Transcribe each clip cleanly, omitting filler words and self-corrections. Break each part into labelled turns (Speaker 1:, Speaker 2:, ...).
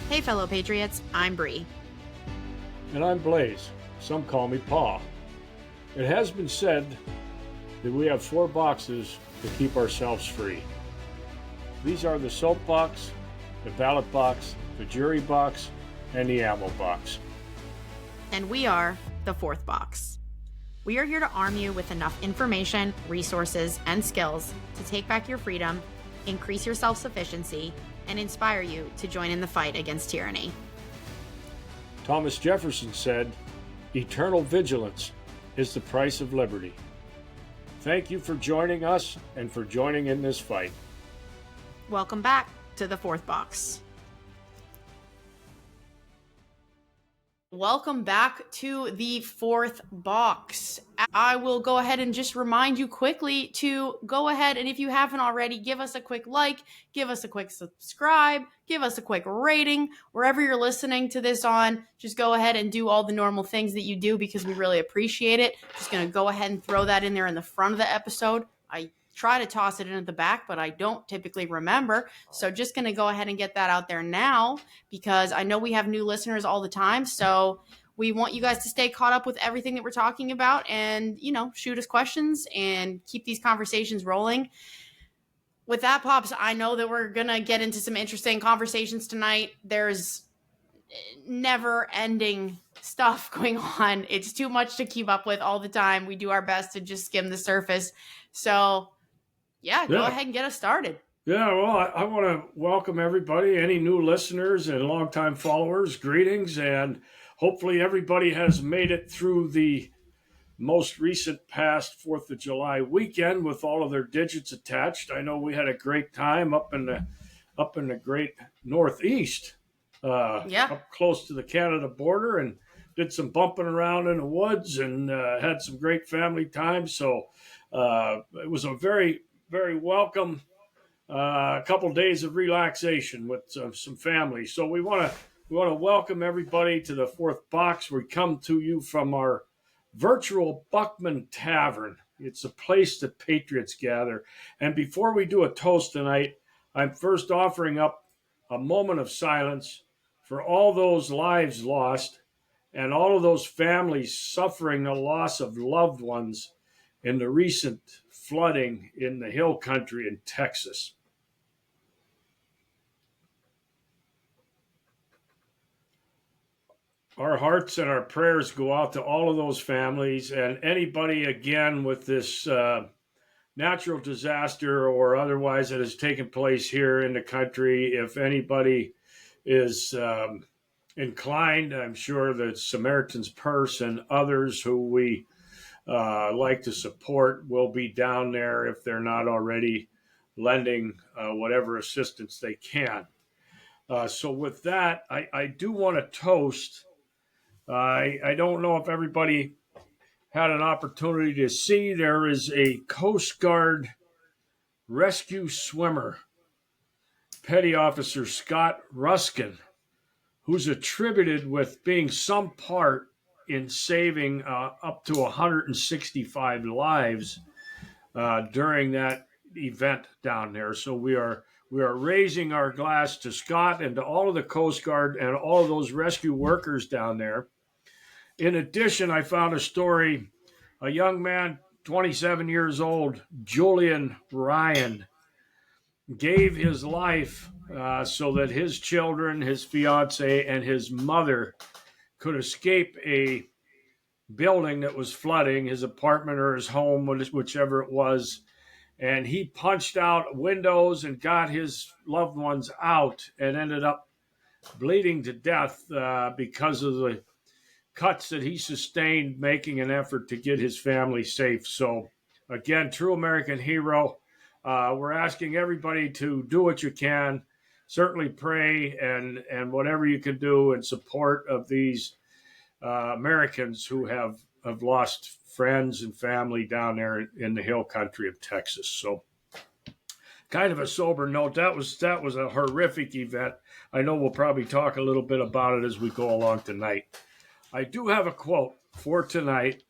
Speaker 1: Hey, fellow patriots, I'm Bree.
Speaker 2: And I'm Blaze. Some call me Pa. It has been said that we have 4 boxes to keep ourselves free. These are the soap box, the ballot box, the jury box, and the ammo box.
Speaker 1: And we are the 4th box. We are here to arm you with enough information, resources, and skills to take back your freedom, increase your self-sufficiency, and inspire you to join in the fight against tyranny.
Speaker 2: Thomas Jefferson said, "Eternal vigilance is the price of liberty." Thank you for joining us and for joining in this fight.
Speaker 1: Welcome back to the 4th box. Welcome back to the 4th box. I will go ahead and just remind you quickly to go ahead and if you haven't already, give us a quick like, give us a quick subscribe, give us a quick rating. Wherever you're listening to this on, just go ahead and do all the normal things that you do because we really appreciate it. Just going to go ahead and throw that in there in the front of the episode. I try to toss it in at the back, but I don't typically remember. So just going to go ahead and get that out there now because I know we have new listeners all the time. So we want you guys to stay caught up with everything that we're talking about and, shoot us questions and keep these conversations rolling. With that, Pops, I know that we're going to get into some interesting conversations tonight. There's never-ending stuff going on. It's too much to keep up with all the time. We do our best to just skim the surface. So go ahead and get us started.
Speaker 2: Yeah, well, I want to welcome everybody, any new listeners and longtime followers, greetings, and hopefully everybody has made it through the most recent past 4th of July weekend with all of their digits attached. I know we had a great time up in the great Northeast, up close to the Canada border, and did some bumping around in the woods and had some great family time. So it was a very, very welcome couple days of relaxation with some family. So we want to welcome everybody to the 4th box. We come to you from our virtual Buckman Tavern. It's a place that patriots gather. And before we do a toast tonight, I'm first offering up a moment of silence for all those lives lost and all of those families suffering the loss of loved ones in the recent flooding in the hill country in Texas. Our hearts and our prayers go out to all of those families and anybody, again, with this natural disaster or otherwise that has taken place here in the country. If anybody is inclined, I'm sure the Samaritan's Purse and others who we like to support will be down there if they're not already lending whatever assistance they can. So with that, I do want to toast. I don't know if everybody had an opportunity to see. There is a Coast Guard rescue swimmer, Petty Officer Scott Ruskin, who's attributed with being some part in saving up to 165 lives during that event down there. So we are raising our glass to Scott and to all of the Coast Guard and all of those rescue workers down there. In addition, I found a story, a young man, 27 years old, Julian Ryan, gave his life so that his children, his fiance, and his mother could escape a building that was flooding, his apartment or his home, whichever it was. And he punched out windows and got his loved ones out and ended up bleeding to death because of the cuts that he sustained making an effort to get his family safe. So, again, true American hero. We're asking everybody to do what you can. Certainly pray and whatever you can do in support of these Americans who have lost friends and family down there in the hill country of Texas. So kind of a sober note. That was a horrific event. I know we'll probably talk a little bit about it as we go along tonight. I do have a quote for tonight.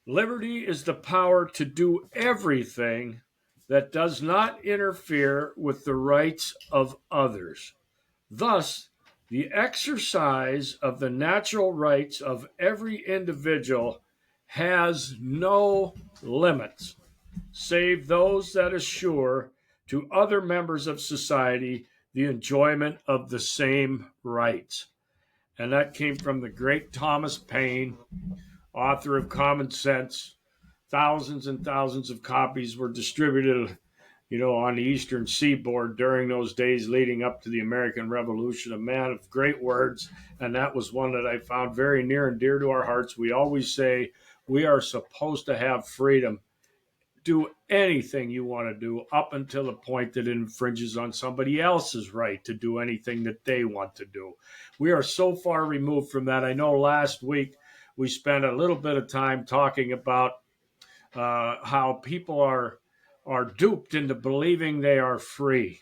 Speaker 2: Liberty is the power to do everything that does not interfere with the rights of others. Thus, the exercise of the natural rights of every individual has no limits, save those that assure to other members of society the enjoyment of the same rights. And that came from the great Thomas Paine, author of Common Sense. Thousands and thousands of copies were distributed, on the Eastern Seaboard during those days leading up to the American Revolution. A man of great words, and that was one that I found very near and dear to our hearts. We always say we are supposed to have freedom. Do anything you want to do up until the point that it infringes on somebody else's right to do anything that they want to do. We are so far removed from that. I know last week we spent a little bit of time talking about how people are duped into believing they are free.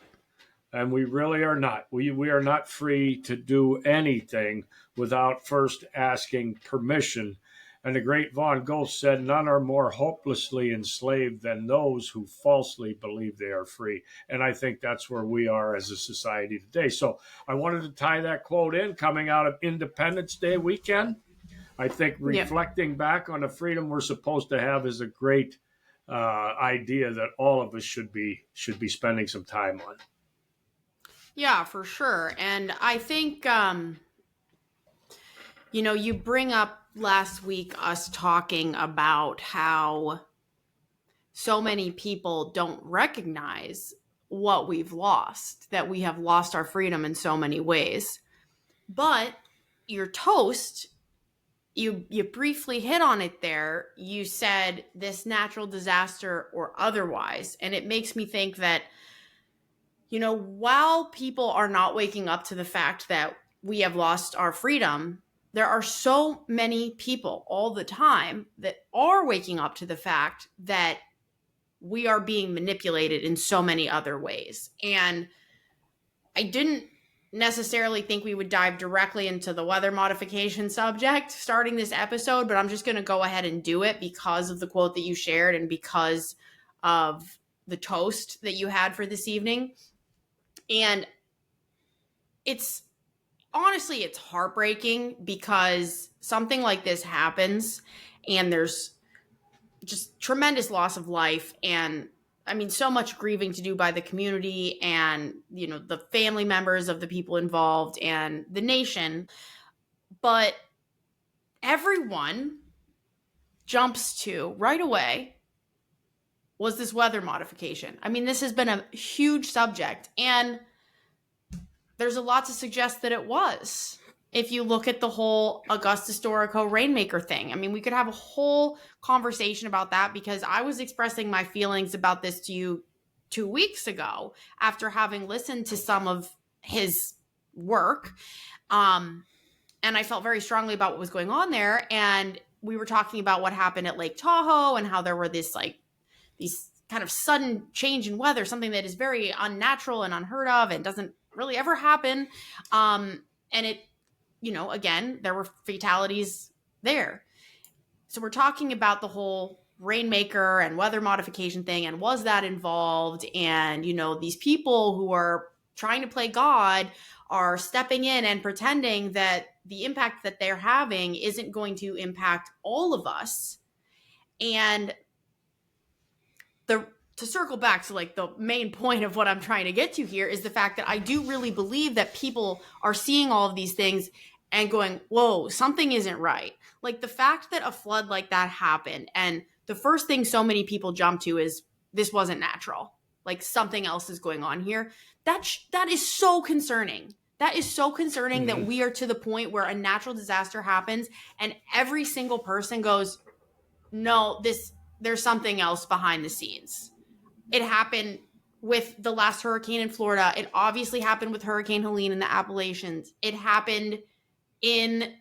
Speaker 2: And we really are not. We are not free to do anything without first asking permission. And the great Von Gogh said, none are more hopelessly enslaved than those who falsely believe they are free. And I think that's where we are as a society today. So I wanted to tie that quote in, coming out of Independence Day weekend. I think reflecting back on the freedom we're supposed to have is a great idea that all of us should be spending some time on.
Speaker 1: Yeah, for sure. And I think, you bring up last week us talking about how so many people don't recognize what we've lost, that we have lost our freedom in so many ways. But your toast, you briefly hit on it there. You said this natural disaster or otherwise. And it makes me think that, while people are not waking up to the fact that we have lost our freedom, there are so many people all the time that are waking up to the fact that we are being manipulated in so many other ways. And I didn't necessarily think we would dive directly into the weather modification subject starting this episode, but I'm just going to go ahead and do it because of the quote that you shared and because of the toast that you had for this evening. And it's heartbreaking because something like this happens and there's just tremendous loss of life and so much grieving to do by the community and, the family members of the people involved and the nation. But everyone jumps to right away was this weather modification. This has been a huge subject, and there's a lot to suggest that it was. If you look at the whole Augusta Storico Rainmaker thing, we could have a whole conversation about that because I was expressing my feelings about this to you 2 weeks ago after having listened to some of his work. And I felt very strongly about what was going on there. And we were talking about what happened at Lake Tahoe and how there were these kind of sudden change in weather, something that is very unnatural and unheard of and doesn't really ever happen. And it, again, there were fatalities there. So we're talking about the whole Rainmaker and weather modification thing, and was that involved? And, these people who are trying to play God are stepping in and pretending that the impact that they're having isn't going to impact all of us. And to circle back to the main point of what I'm trying to get to here is the fact that I do really believe that people are seeing all of these things and going, whoa, something isn't right. The fact that a flood like that happened, and the first thing so many people jump to is this wasn't natural. Something else is going on here. That is so concerning. That is so concerning that we are to the point where a natural disaster happens and every single person goes, no, there's something else behind the scenes. It happened with the last hurricane in Florida. It obviously happened with Hurricane Helene in the Appalachians. It happened in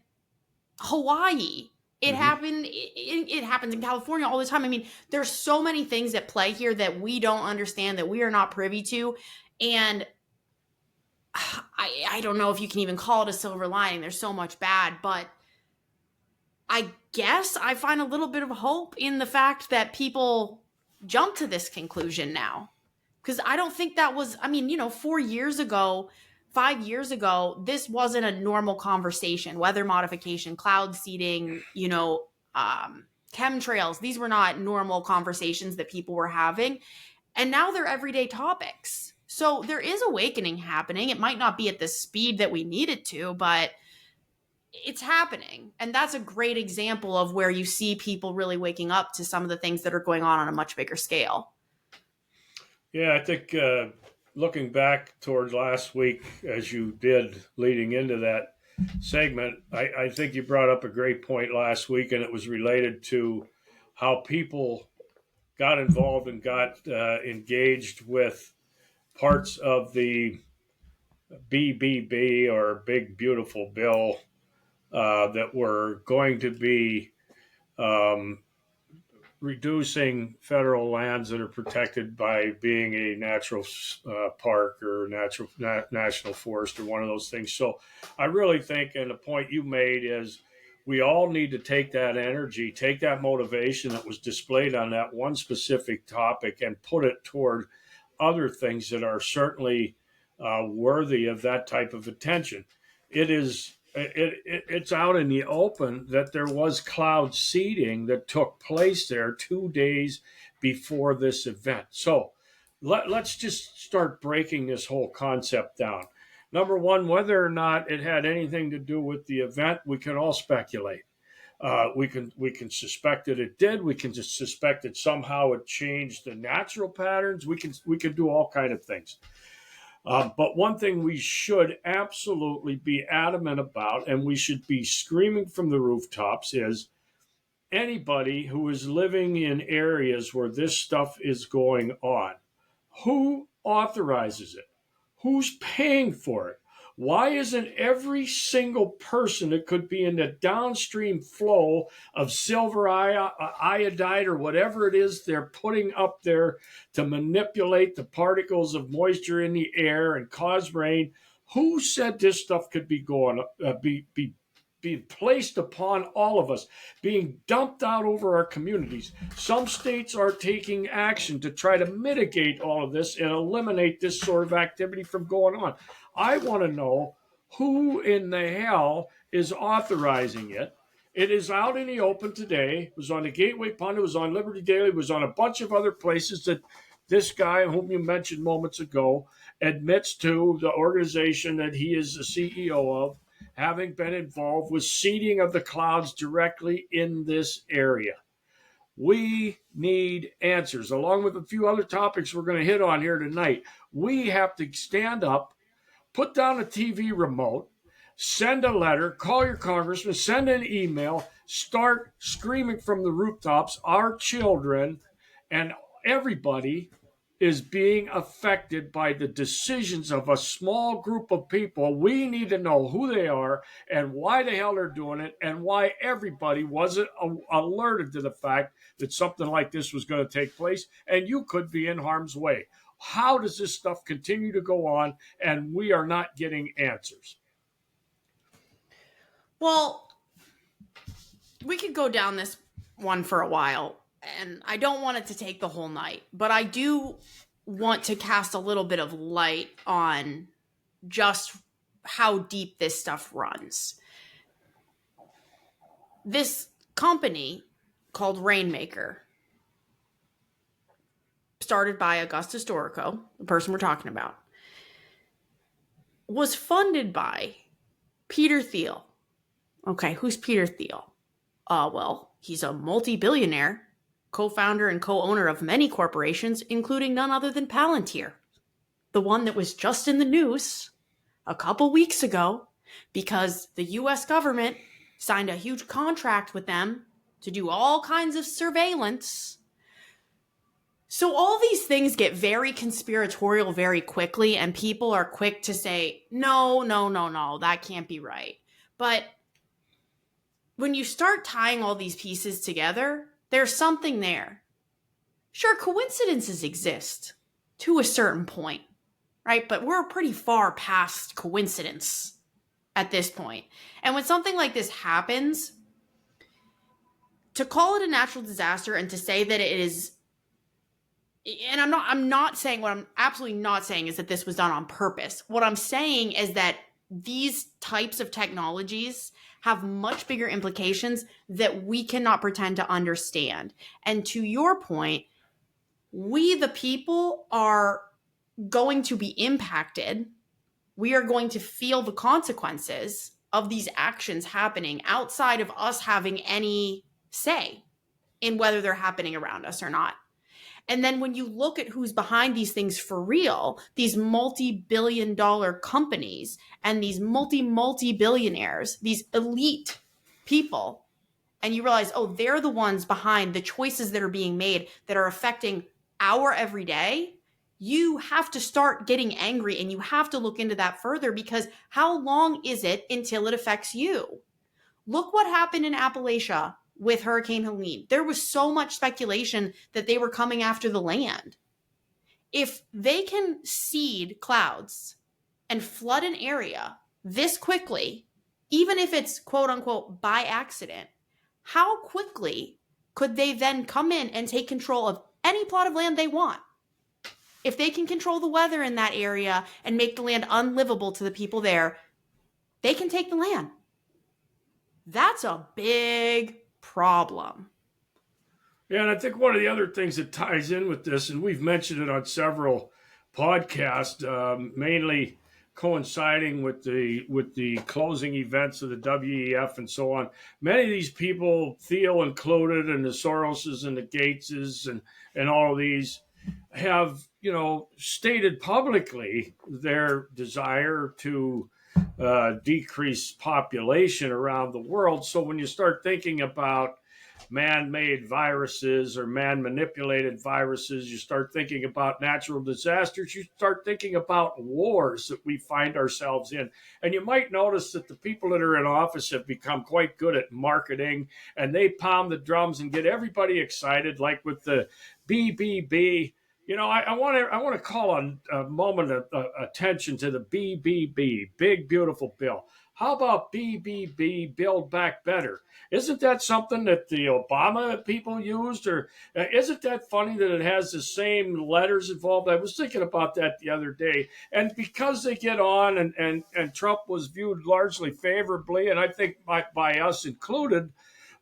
Speaker 1: Hawaii. It happened. It happens in California all the time. There's so many things at play here that we don't understand, that we are not privy to. And I don't know if you can even call it a silver lining. There's so much bad, but I guess I find a little bit of hope in the fact that people jump to this conclusion now. Because I don't think that was, 4 years ago, 5 years ago, this wasn't a normal conversation. Weather modification, cloud seeding, chemtrails, these were not normal conversations that people were having. And now they're everyday topics. So there is awakening happening. It might not be at the speed that we need it to, but it's happening. And that's a great example of where you see people really waking up to some of the things that are going on a much bigger scale.
Speaker 2: Yeah, I think looking back towards last week, as you did leading into that segment, I think you brought up a great point last week, and it was related to how people got involved and got engaged with parts of the BBB, or Big Beautiful Bill, that were going to be um, reducing federal lands that are protected by being a natural park or national forest or one of those things. So I really think, and the point you made is, we all need to take that energy, take that motivation that was displayed on that one specific topic, and put it toward other things that are certainly worthy of that type of attention. It's out in the open that there was cloud seeding that took place there 2 days before this event. So let's just start breaking this whole concept down. Number one, whether or not it had anything to do with the event, we can all speculate. We can suspect that it did. We can just suspect that somehow it changed the natural patterns. We can do all kind of things. But one thing we should absolutely be adamant about, and we should be screaming from the rooftops, is anybody who is living in areas where this stuff is going on, who authorizes it? Who's paying for it? Why isn't every single person that could be in the downstream flow of silver iodide or whatever it is they're putting up there to manipulate the particles of moisture in the air and cause rain? Who said this stuff could be being placed upon all of us, being dumped out over our communities? Some states are taking action to try to mitigate all of this and eliminate this sort of activity from going on. I want to know who in the hell is authorizing it. It is out in the open today. It was on the Gateway Pundit, it was on Liberty Daily, it was on a bunch of other places that this guy, whom you mentioned moments ago, admits to the organization that he is the CEO of, having been involved with seeding of the clouds directly in this area. We need answers, along with a few other topics we're going to hit on here tonight. We have to stand up, put down a TV remote, send a letter, call your congressman, send an email, start screaming from the rooftops. Our children and everybody is being affected by the decisions of a small group of people. We need to know who they are and why the hell they're doing it, and why everybody wasn't alerted to the fact that something like this was going to take place and you could be in harm's way. How does this stuff continue to go on and we are not getting answers?
Speaker 1: Well, we could go down this one for a while, and I don't want it to take the whole night, but I do want to cast a little bit of light on just how deep this stuff runs. This company called Rainmaker, started by Augustus Dorico, the person we're talking about, was funded by Peter Thiel. Okay, who's Peter Thiel? Well, he's a multi-billionaire, co-founder and co-owner of many corporations, including none other than Palantir, the one that was just in the news a couple weeks ago because the US government signed a huge contract with them to do all kinds of surveillance. So all these things get very conspiratorial very quickly, and people are quick to say, no, that can't be right. But when you start tying all these pieces together, there's something there. Sure, coincidences exist to a certain point, right? But we're pretty far past coincidence at this point. And when something like this happens, to call it a natural disaster and to say that it is And I'm not saying, what I'm absolutely not saying is that this was done on purpose. What I'm saying is that these types of technologies have much bigger implications that we cannot pretend to understand. And to your point, we, the people, are going to be impacted. We are going to feel the consequences of these actions happening outside of us having any say in whether they're happening around us or not. And then when you look at who's behind these things for real, these multi-billion-dollar companies and these multi-billionaires, these elite people, and you realize, oh, they're the ones behind the choices that are being made that are affecting our everyday, you have to start getting angry, and you have to look into that further, because how long is it until it affects you? Look what happened in Appalachia with Hurricane Helene. There was so much speculation that they were coming after the land. If they can seed clouds and flood an area this quickly, even if it's quote unquote by accident, how quickly could they then come in and take control of any plot of land they want? If they can control the weather in that area and make the land unlivable to the people there, they can take the land. That's a big problem.
Speaker 2: Yeah, and I think one of the other things that ties in with this, and we've mentioned it on several podcasts, mainly coinciding with the closing events of the WEF and so on. Many of these people, Theo included, and the Soroses and the Gateses and all of these, have stated publicly their desire to decrease population around the world. So when you start thinking about man-made viruses or man-manipulated viruses, you start thinking about natural disasters, you start thinking about wars that we find ourselves in. And you might notice that the people that are in office have become quite good at marketing, and they pound the drums and get everybody excited, like with the BBB. I want to call a moment of attention to the BBB, Big Beautiful Bill. How about BBB, Build Back Better? Isn't that something that the Obama people used? Or isn't that funny that it has the same letters involved? I was thinking about that the other day. And because they get on, and Trump was viewed largely favorably, and I think by us included,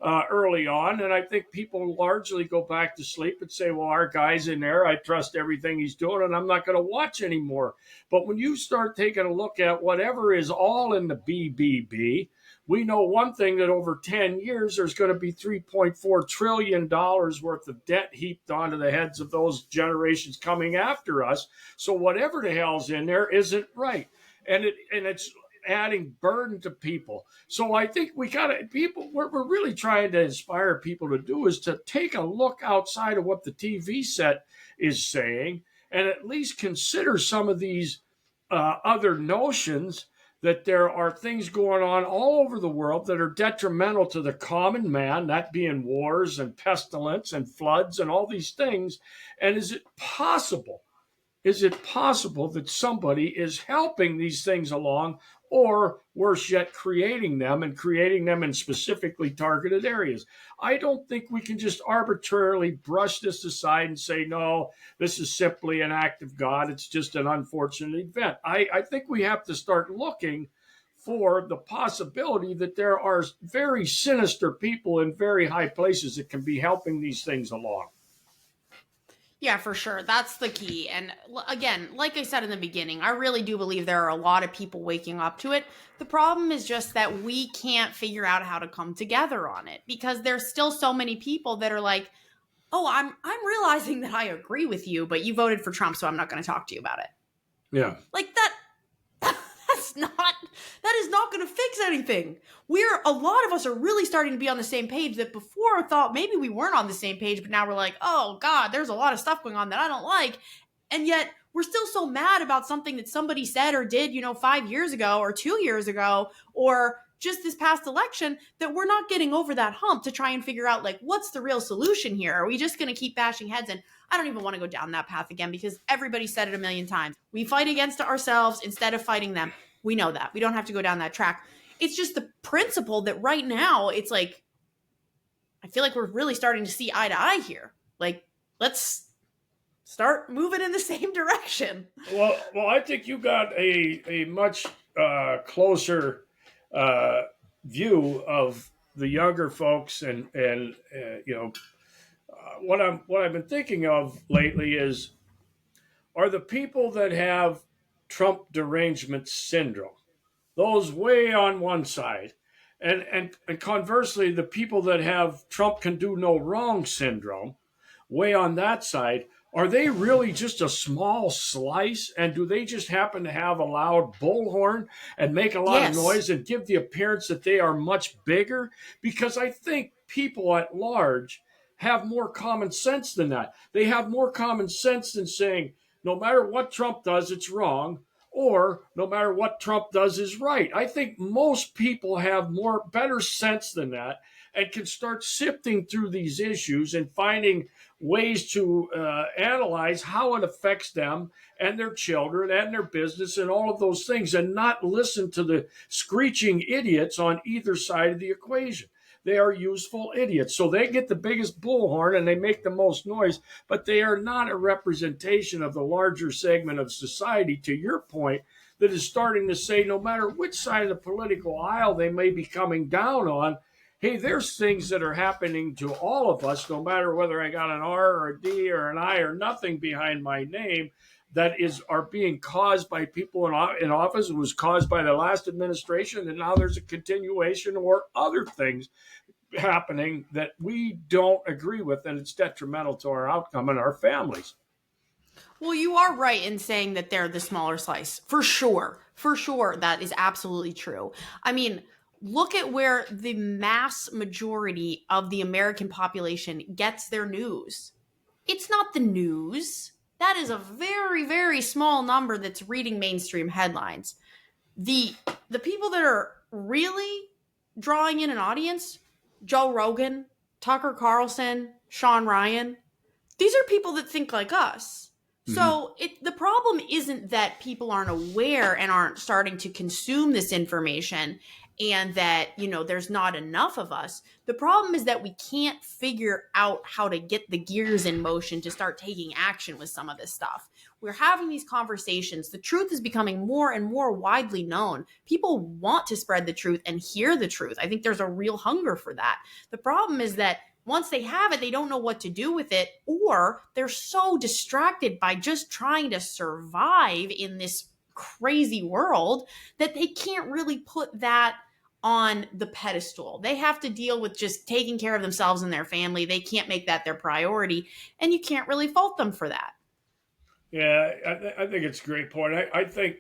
Speaker 2: early on. And I think people largely go back to sleep and say, well, our guy's in there. I trust everything he's doing, and I'm not going to watch anymore. But when you start taking a look at whatever is all in the BBB, we know one thing, that over 10 years, there's going to be $3.4 trillion worth of debt heaped onto the heads of those generations coming after us. So whatever the hell's in there isn't right. And it's adding burden to people. So I think we're really trying to inspire people to do is to take a look outside of what the TV set is saying, and at least consider some of these other notions, that there are things going on all over the world that are detrimental to the common man, that being wars and pestilence and floods and all these things. And is it possible that somebody is helping these things along, or worse yet, creating them in specifically targeted areas? I don't think we can just arbitrarily brush this aside and say, no, this is simply an act of God. It's just an unfortunate event. I think we have to start looking for the possibility that there are very sinister people in very high places that can be helping these things along.
Speaker 1: Yeah, for sure. That's the key. And again, like I said in the beginning, I really do believe there are a lot of people waking up to it. The problem is just that we can't figure out how to come together on it, because there's still so many people that are like, oh, I'm realizing that I agree with you, but you voted for Trump, so I'm not going to talk to you about it.
Speaker 2: Yeah.
Speaker 1: Like that is not going to fix anything. A lot of us are really starting to be on the same page, that before thought maybe we weren't on the same page, but now we're like, oh God, there's a lot of stuff going on that I don't like. And yet we're still so mad about something that somebody said or did, 5 years ago or 2 years ago, or just this past election, that we're not getting over that hump to try and figure out, like, what's the real solution here? Are we just going to keep bashing heads? And I don't even want to go down that path again, because everybody said it a million times. We fight against ourselves instead of fighting them. We know that. We don't have to go down that track. It's just the principle that right now, it's like, I feel like we're really starting to see eye to eye here. Like, let's start moving in the same direction.
Speaker 2: Well, I think you got a much closer uh, view of the younger folks, and what I've been thinking of lately is, are the people that have Trump derangement syndrome, those way on one side, and conversely, the people that have Trump can do no wrong syndrome, way on that side, are they really just a small slice? And do they just happen to have a loud bullhorn and make a lot of
Speaker 1: Yes.
Speaker 2: noise and give the appearance that they are much bigger? Because I think people at large have more common sense than that. They have more common sense than saying, no matter what Trump does, it's wrong, or no matter what Trump does is right. I think most people have more better sense than that and can start sifting through these issues and finding ways to analyze how it affects them and their children and their business and all of those things, and not listen to the screeching idiots on either side of the equation. They are useful idiots. So they get the biggest bullhorn and they make the most noise, but they are not a representation of the larger segment of society, to your point, that is starting to say, no matter which side of the political aisle they may be coming down on, hey, there's things that are happening to all of us, no matter whether I got an R or a D or an I or nothing behind my name, that are being caused by people in office. It was caused by the last administration, and now there's a continuation or other things happening that we don't agree with, and it's detrimental to our outcome and our families.
Speaker 1: Well, you are right in saying that they're the smaller slice. For sure. For sure. That is absolutely true. I mean, look at where the mass majority of the American population gets their news. It's not the news. That is a very, very small number that's reading mainstream headlines. The the people that are really drawing in an audience, Joe Rogan, Tucker Carlson, Sean Ryan, these are people that think like us.
Speaker 2: Mm-hmm.
Speaker 1: So the problem isn't that people aren't aware and aren't starting to consume this information, and that, there's not enough of us. The problem is that we can't figure out how to get the gears in motion to start taking action with some of this stuff. We're having these conversations. The truth is becoming more and more widely known. People want to spread the truth and hear the truth. I think there's a real hunger for that. The problem is that once they have it, they don't know what to do with it, or they're so distracted by just trying to survive in this crazy world that they can't really put that on the pedestal. They have to deal with just taking care of themselves and their family. They can't make that their priority, and you can't really fault them for that.
Speaker 2: Yeah, I think it's a great point. I think,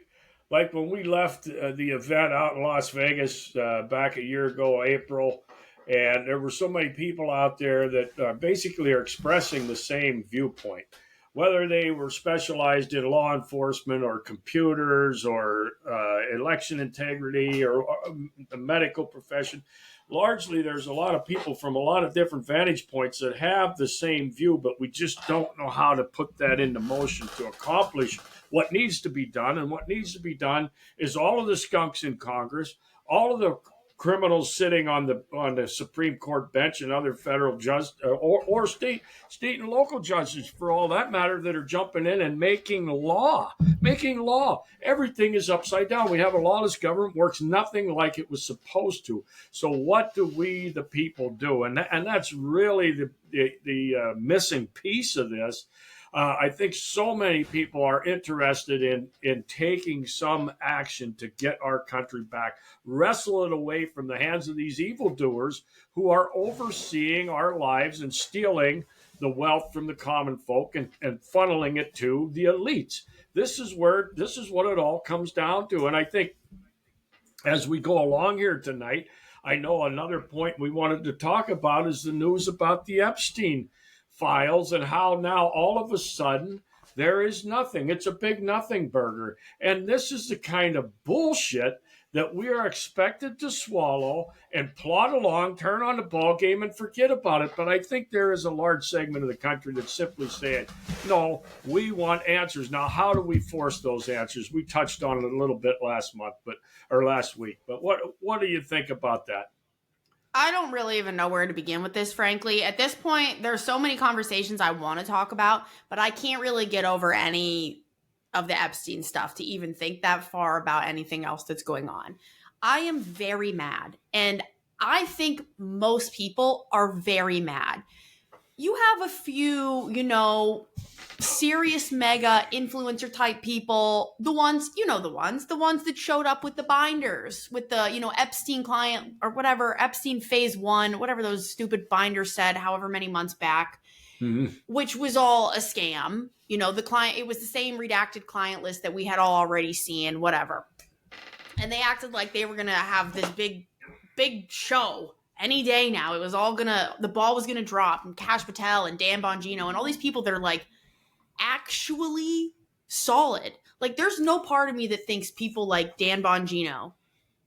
Speaker 2: like when we left the event out in Las Vegas back a year ago, April, and there were so many people out there that basically are expressing the same viewpoint, whether they were specialized in law enforcement or computers or election integrity or the medical profession. Largely, there's a lot of people from a lot of different vantage points that have the same view, but we just don't know how to put that into motion to accomplish what needs to be done. And what needs to be done is all of the skunks in Congress, all of the criminals sitting on the Supreme Court bench, and other federal judges or state and local judges, for all that matter, that are jumping in and making law. Everything is upside down. We have a lawless government, works nothing like it was supposed to. So what do we, the people, do? And that's really the missing piece of this. I think so many people are interested in taking some action to get our country back, wrestle it away from the hands of these evildoers who are overseeing our lives and stealing the wealth from the common folk and funneling it to the elites. This is what it all comes down to. And I think as we go along here tonight, I know another point we wanted to talk about is the news about the Epstein Files, and how now all of a sudden there is nothing. It's a big nothing burger. And this is the kind of bullshit that we are expected to swallow and plod along, turn on the ball game, and forget about it. But I think there is a large segment of the country that's simply saying, no, we want answers. Now, how do we force those answers? We touched on it a little bit last week. But what do you think about that?
Speaker 1: I don't really even know where to begin with this, frankly. At this point, there's so many conversations I want to talk about, but I can't really get over any of the Epstein stuff to even think that far about anything else that's going on. I am very mad, and I think most people are very mad. You have a few, serious mega influencer type people, the ones, the ones that showed up with the binders, with the, Epstein client or whatever, Epstein phase 1, whatever those stupid binders said, however many months back, which was all a scam. The client, it was the same redacted client list that we had all already seen, whatever. And they acted like they were going to have this big show any day now. It was all the ball was gonna drop, and Cash Patel and Dan Bongino and all these people that are like actually solid. Like, there's no part of me that thinks people like Dan Bongino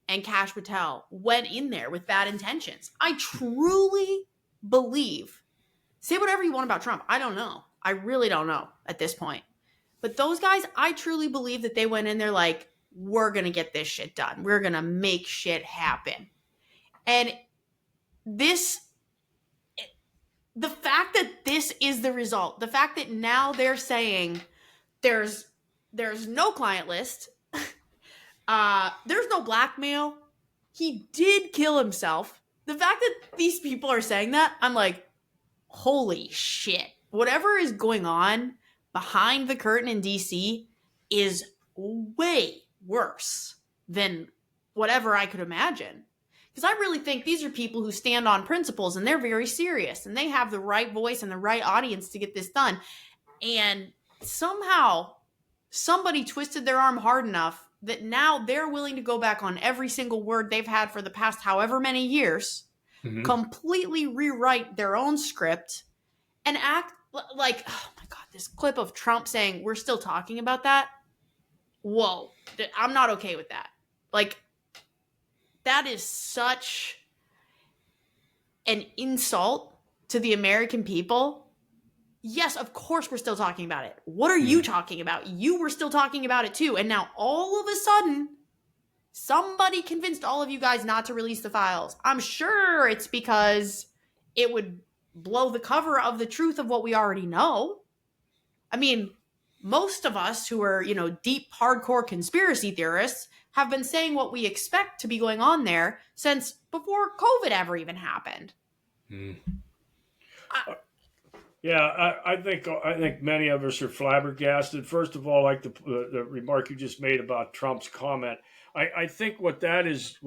Speaker 1: and Cash Patel went in there with bad intentions. I truly believe, say whatever you want about Trump, I don't know. I really don't know at this point. But those guys, I truly believe that they went in there like, we're gonna get this shit done. We're gonna make shit happen. And the fact that this is the result, the fact that now they're saying there's no client list, there's no blackmail, he did kill himself. The fact that these people are saying that, I'm like, holy shit. Whatever is going on behind the curtain in DC is way worse than whatever I could imagine. Because I really think these are people who stand on principles, and they're very serious, and they have the right voice and the right audience to get this done. And somehow somebody twisted their arm hard enough that now they're willing to go back on every single word they've had for the past however many years, completely rewrite their own script, and act like, oh my God, this clip of Trump saying we're still talking about that. Whoa, I'm not okay with that. Like, that is such an insult to the American people. Yes, of course we're still talking about it. What are you talking about? You were still talking about it too. And now all of a sudden, somebody convinced all of you guys not to release the files. I'm sure it's because it would blow the cover of the truth of what we already know. I mean, most of us who are, deep, hardcore conspiracy theorists have been saying what we expect to be going on there since before COVID ever even happened.
Speaker 2: I think many of us are flabbergasted. First of all, like the remark you just made about Trump's comment, I think what that is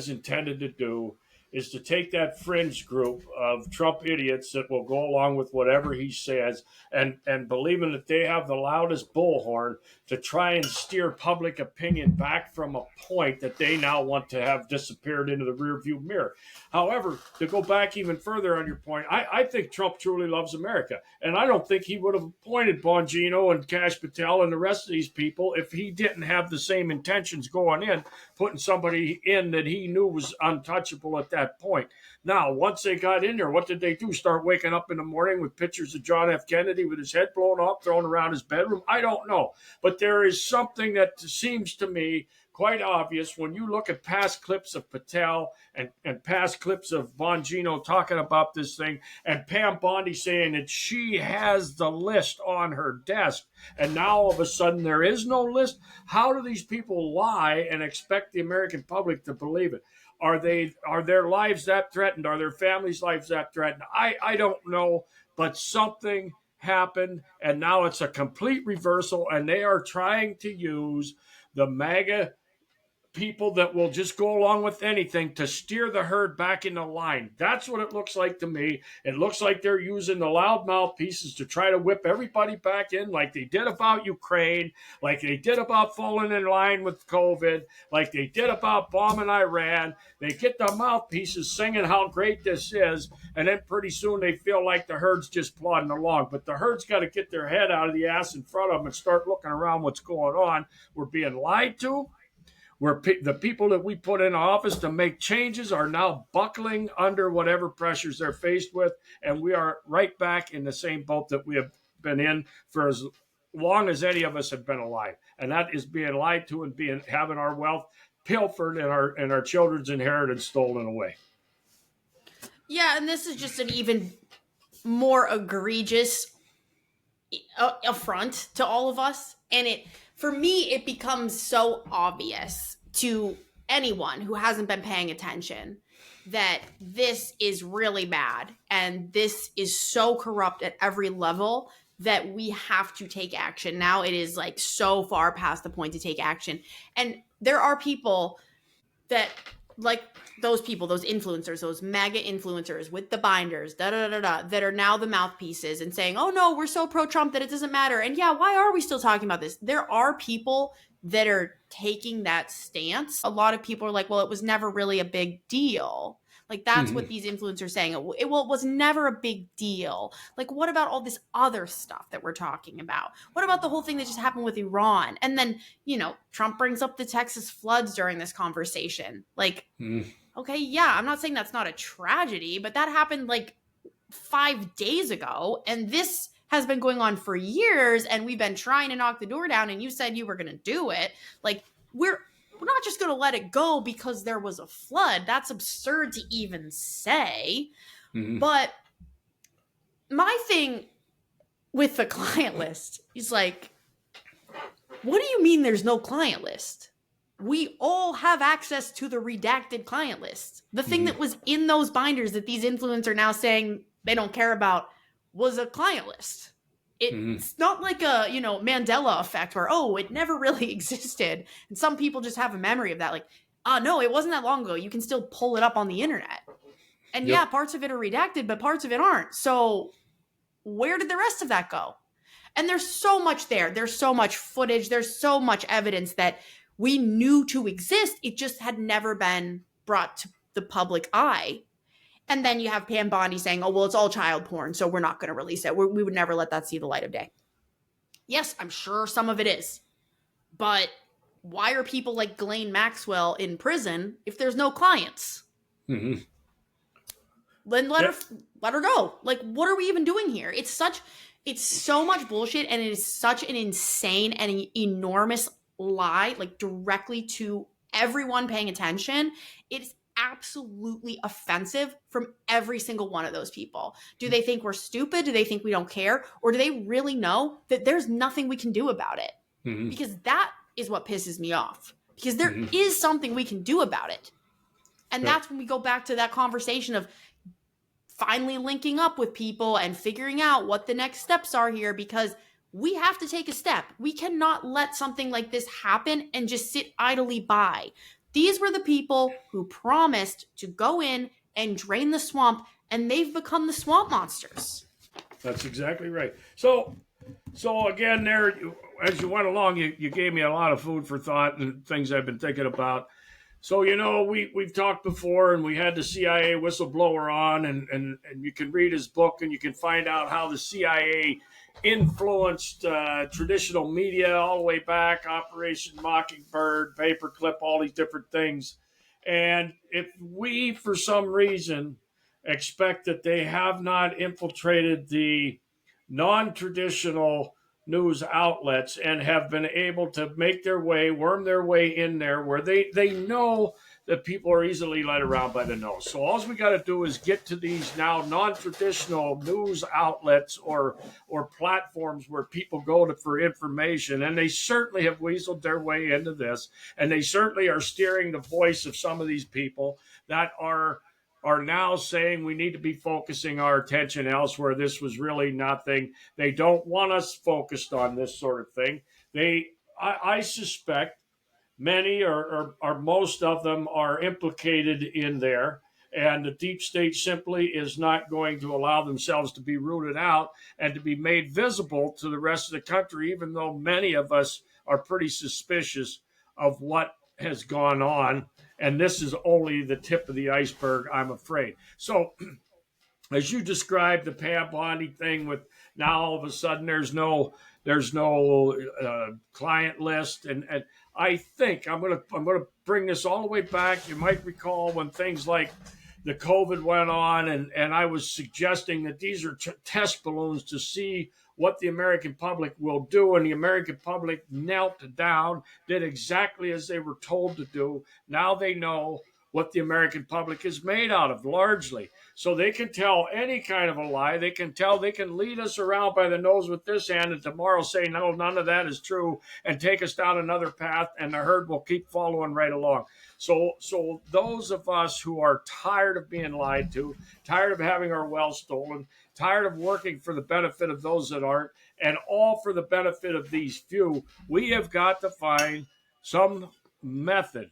Speaker 2: intended to do is to take that fringe group of Trump idiots that will go along with whatever he says and believing that they have the loudest bullhorn to try and steer public opinion back from a point that they now want to have disappeared into the rearview mirror. However, to go back even further on your point, I think Trump truly loves America. And I don't think he would have appointed Bongino and Cash Patel and the rest of these people if he didn't have the same intentions going in, putting somebody in that he knew was untouchable at that point. Now, once they got in there, what did they do? Start waking up in the morning with pictures of John F. Kennedy with his head blown off, thrown around his bedroom? I don't know. But there is something that seems to me quite obvious when you look at past clips of Patel and past clips of Bongino talking about this thing, and Pam Bondi saying that she has the list on her desk, and now all of a sudden there is no list. How do these people lie and expect the American public to believe it? Are their lives that threatened? Are their families' lives that threatened? I don't know, but something happened, and now it's a complete reversal, and they are trying to use the MAGA people that will just go along with anything to steer the herd back into line. That's what it looks like to me. It looks like they're using the loud mouthpieces to try to whip everybody back in, like they did about Ukraine, like they did about falling in line with COVID, like they did about bombing Iran. They get the mouthpieces singing how great this is, and then pretty soon they feel like the herd's just plodding along. But the herd's got to get their head out of the ass in front of them and start looking around what's going on. We're being lied to. Where the people that we put in office to make changes are now buckling under whatever pressures they're faced with, and we are right back in the same boat that we have been in for as long as any of us have been alive, and that is being lied to and having our wealth pilfered and our children's inheritance stolen away.
Speaker 1: Yeah, and this is just an even more egregious affront to all of us. And it, for me, it becomes so obvious to anyone who hasn't been paying attention that this is really bad and this is so corrupt at every level that we have to take action. Now it is like so far past the point to take action. And there are people that, like those people, those influencers, those mega influencers with the binders, that are now the mouthpieces and saying, oh no, we're so pro Trump that it doesn't matter. And yeah, why are we still talking about this? There are people that are taking that stance. A lot of people are like, well, it was never really a big deal. Like, that's what these influencers are saying. It was never a big deal. Like, what about all this other stuff that we're talking about? What about the whole thing that just happened with Iran? And then, Trump brings up the Texas floods during this conversation. Like, okay, yeah, I'm not saying that's not a tragedy, but that happened like 5 days ago. And this has been going on for years. And we've been trying to knock the door down. And you said you were going to do it. Like, we're not just going to let it go because there was a flood. That's absurd to even say. But my thing with the client list is like, what do you mean there's no client list? We all have access to the redacted client list. The thing that was in those binders that these influencers are now saying they don't care about was a client list. It's not like a, Mandela effect where, oh, it never really existed. And some people just have a memory of that. Like, no, it wasn't that long ago. You can still pull it up on the internet. And yeah, parts of it are redacted, but parts of it aren't. So where did the rest of that go? And there's so much there. There's so much footage. There's so much evidence that we knew to exist. It just had never been brought to the public eye. And then you have Pam Bondi saying, oh, well, it's all child porn, so we're not going to release it. We would never let that see the light of day. Yes, I'm sure some of it is. But why are people like Ghislaine Maxwell in prison if there's no clients? Then let her go. Like, what are we even doing here? It's so much bullshit, and it is such an insane and enormous lie, like directly to everyone paying attention. It's absolutely offensive from every single one of those people. Do they think we're stupid? Do they think we don't care? Or do they really know that there's nothing we can do about it? Because that is what pisses me off. Because there is something we can do about it. And that's when we go back to that conversation of finally linking up with people and figuring out what the next steps are here, because we have to take a step. We cannot let something like this happen and just sit idly by. These were the people who promised to go in and drain the swamp, and they've become the swamp monsters.
Speaker 2: That's exactly right. So again, there, as you went along, you gave me a lot of food for thought and things I've been thinking about. So, we've talked before, and we had the CIA whistleblower on, and you can read his book, and you can find out how the CIA influenced traditional media all the way back, Operation Mockingbird, Paperclip, all these different things. And if we, for some reason, expect that they have not infiltrated the non-traditional news outlets and have been able to make their way, worm their way in there where they know that people are easily led around by the nose. So all we got to do is get to these now non-traditional news outlets or platforms where people go to for information, and they certainly have weaseled their way into this, and they certainly are steering the voice of some of these people that are now saying we need to be focusing our attention elsewhere. This was really nothing. They don't want us focused on this sort of thing. I suspect many or most of them are implicated in there, and the deep state simply is not going to allow themselves to be rooted out and to be made visible to the rest of the country, even though many of us are pretty suspicious of what has gone on. And this is only the tip of the iceberg, I'm afraid. So, as you described the Pam Bondi thing, with now all of a sudden there's no client list, and I think I'm gonna bring this all the way back. You might recall when things like the COVID went on, and I was suggesting that these are test balloons to see what the American public will do, and the American public knelt down, did exactly as they were told to do. Now they know what the American public is made out of largely. So they can tell any kind of a lie. They can lead us around by the nose with this hand and tomorrow say, no, none of that is true, and take us down another path, and the herd will keep following right along. So those of us who are tired of being lied to, tired of having our wealth stolen, tired of working for the benefit of those that aren't, and all for the benefit of these few, we have got to find some method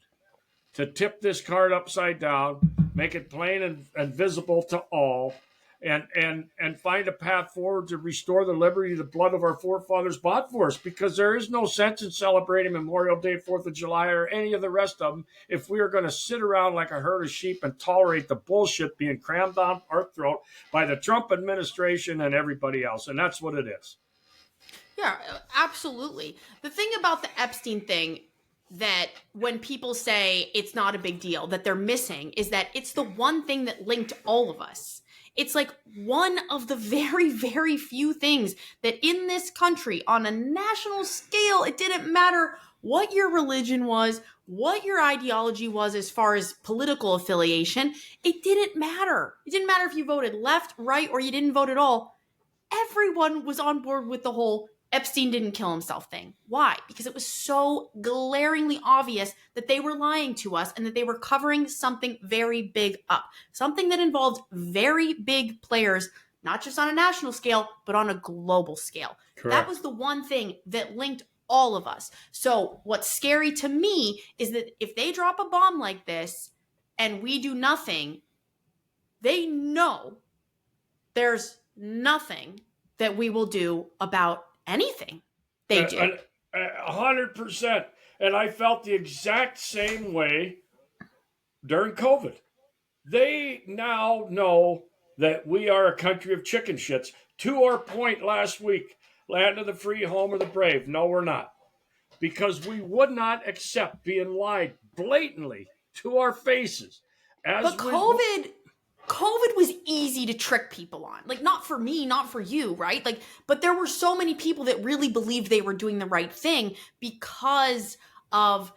Speaker 2: to tip this card upside down, make it plain and visible to all, and find a path forward to restore the liberty the blood of our forefathers bought for us, because there is no sense in celebrating Memorial Day, 4th of July, or any of the rest of them if we are going to sit around like a herd of sheep and tolerate the bullshit being crammed down our throat by the Trump administration and everybody else. And that's what it is.
Speaker 1: Yeah, absolutely. The thing about the Epstein thing, that when people say it's not a big deal, that they're missing, is that it's the one thing that linked all of us. It's like one of the very, very few things that in this country, on a national scale, it didn't matter what your religion was, what your ideology was as far as political affiliation. It didn't matter. It didn't matter if you voted left, right, or you didn't vote at all. Everyone was on board with the whole Epstein didn't kill himself thing. Why? Because it was so glaringly obvious that they were lying to us and that they were covering something very big up. Something that involved very big players, not just on a national scale, but on a global scale.
Speaker 2: Correct.
Speaker 1: That was the one thing that linked all of us. So what's scary to me is that if they drop a bomb like this and we do nothing, they know there's nothing that we will do about anything they do.
Speaker 2: 100%. And I felt the exact same way during COVID. They now know that we are a country of chicken shits. To our point last week, land of the free, home of the brave. No, we're not. Because we would not accept being lied blatantly to our faces.
Speaker 1: But COVID was easy to trick people on. Like, not for me, not for you, right? Like, but there were so many people that really believed they were doing the right thing because of,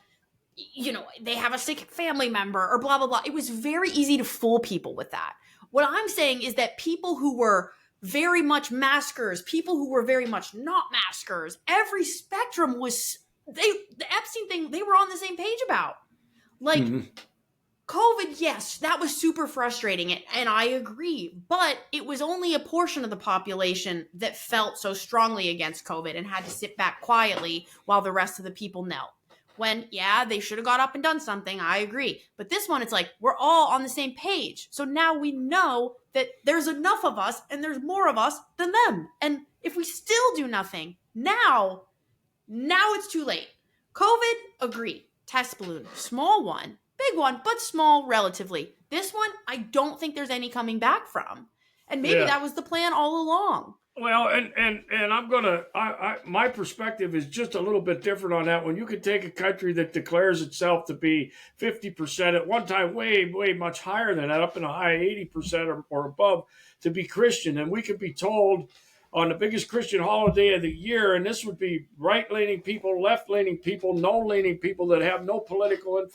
Speaker 1: they have a sick family member or blah, blah, blah. It was very easy to fool people with that. What I'm saying is that people who were very much maskers, people who were very much not maskers, every spectrum was, the Epstein thing, they were on the same page about. Like, COVID, yes, that was super frustrating, and I agree, but it was only a portion of the population that felt so strongly against COVID and had to sit back quietly while the rest of the people knelt. When, yeah, they should have got up and done something, I agree. But this one, it's like, we're all on the same page. So now we know that there's enough of us and there's more of us than them. And if we still do nothing, now it's too late. COVID, agree. Test balloon, small one. Big one, but small relatively. This one, I don't think there's any coming back from. And maybe that was the plan all along.
Speaker 2: Well, and I'm gonna, my perspective is just a little bit different on that one. You could take a country that declares itself to be 50% at one time, way much higher than that, up in a high 80% or above, to be Christian, and we could be told on the biggest Christian holiday of the year, and this would be right-leaning people, left-leaning people, no-leaning people that have no political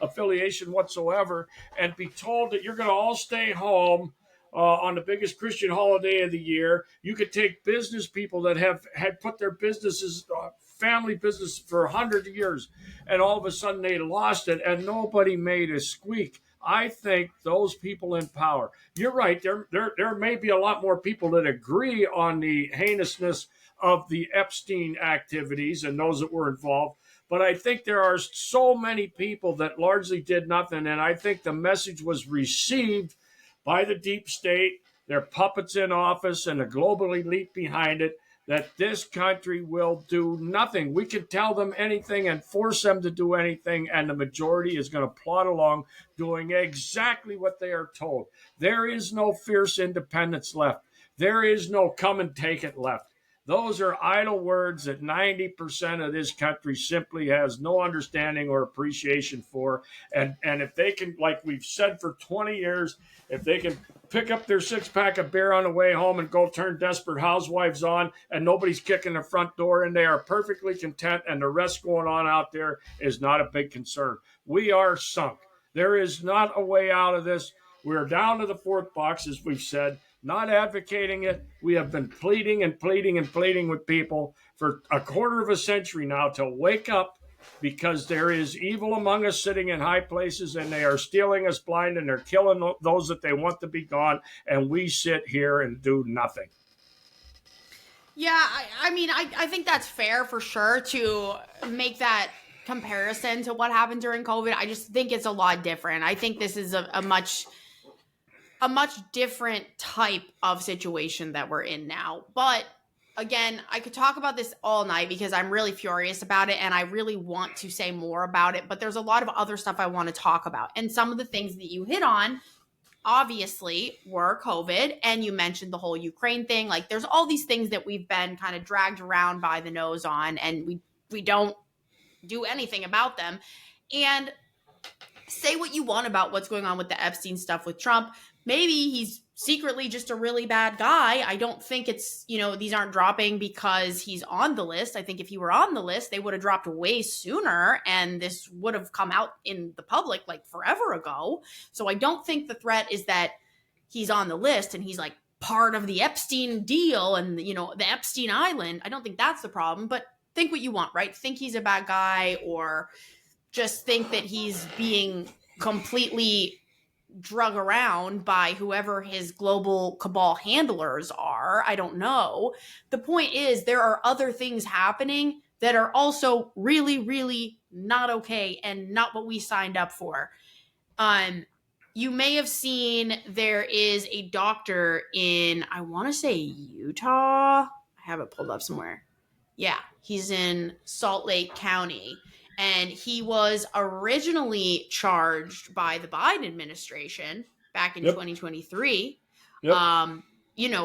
Speaker 2: affiliation whatsoever, and be told that you're going to all stay home on the biggest Christian holiday of the year. You could take business people that had put their businesses, family business, for 100 years, and all of a sudden they lost it, and nobody made a squeak. I think those people in power, you're right, there may be a lot more people that agree on the heinousness of the Epstein activities and those that were involved, but I think there are so many people that largely did nothing, and I think the message was received by the deep state, their puppets in office, and the global elite behind it, that this country will do nothing. We can tell them anything and force them to do anything, and the majority is going to plod along doing exactly what they are told. There is no fierce independence left. There is no come and take it left. Those are idle words that 90% of this country simply has no understanding or appreciation for. And if they can, like we've said for 20 years, if they can pick up their six-pack of beer on the way home and go turn Desperate Housewives on and nobody's kicking the front door and they are perfectly content and the rest going on out there is not a big concern. We are sunk. There is not a way out of this. We're down to the fourth box, as we've said, not advocating it. We have been pleading and pleading and pleading with people for a quarter of a century now to wake up, because there is evil among us sitting in high places, and they are stealing us blind, and they're killing those that they want to be gone, and we sit here and do nothing.
Speaker 1: Yeah, I mean, I think that's fair for sure to make that comparison to what happened during COVID. I just think it's a lot different. I think this is a much different type of situation that we're in now. But again, I could talk about this all night because I'm really furious about it and I really want to say more about it. But there's a lot of other stuff I want to talk about. And some of the things that you hit on, obviously, were COVID. And you mentioned the whole Ukraine thing. Like, there's all these things that we've been kind of dragged around by the nose on, and we don't do anything about them. And say what you want about what's going on with the Epstein stuff with Trump. Maybe he's secretly just a really bad guy. I don't think it's, these aren't dropping because he's on the list. I think if he were on the list, they would have dropped way sooner and this would have come out in the public like forever ago. So I don't think the threat is that he's on the list and he's like part of the Epstein deal and, the Epstein Island. I don't think that's the problem, but think what you want, right? Think he's a bad guy, or just think that he's being completely drug around by whoever his global cabal handlers are. I don't know. The point is, there are other things happening that are also really, really not okay and not what we signed up for. You may have seen there is a doctor in, I want to say Utah. I have it pulled up somewhere. Yeah, he's in Salt Lake County. And he was originally charged by the Biden administration back in 2023,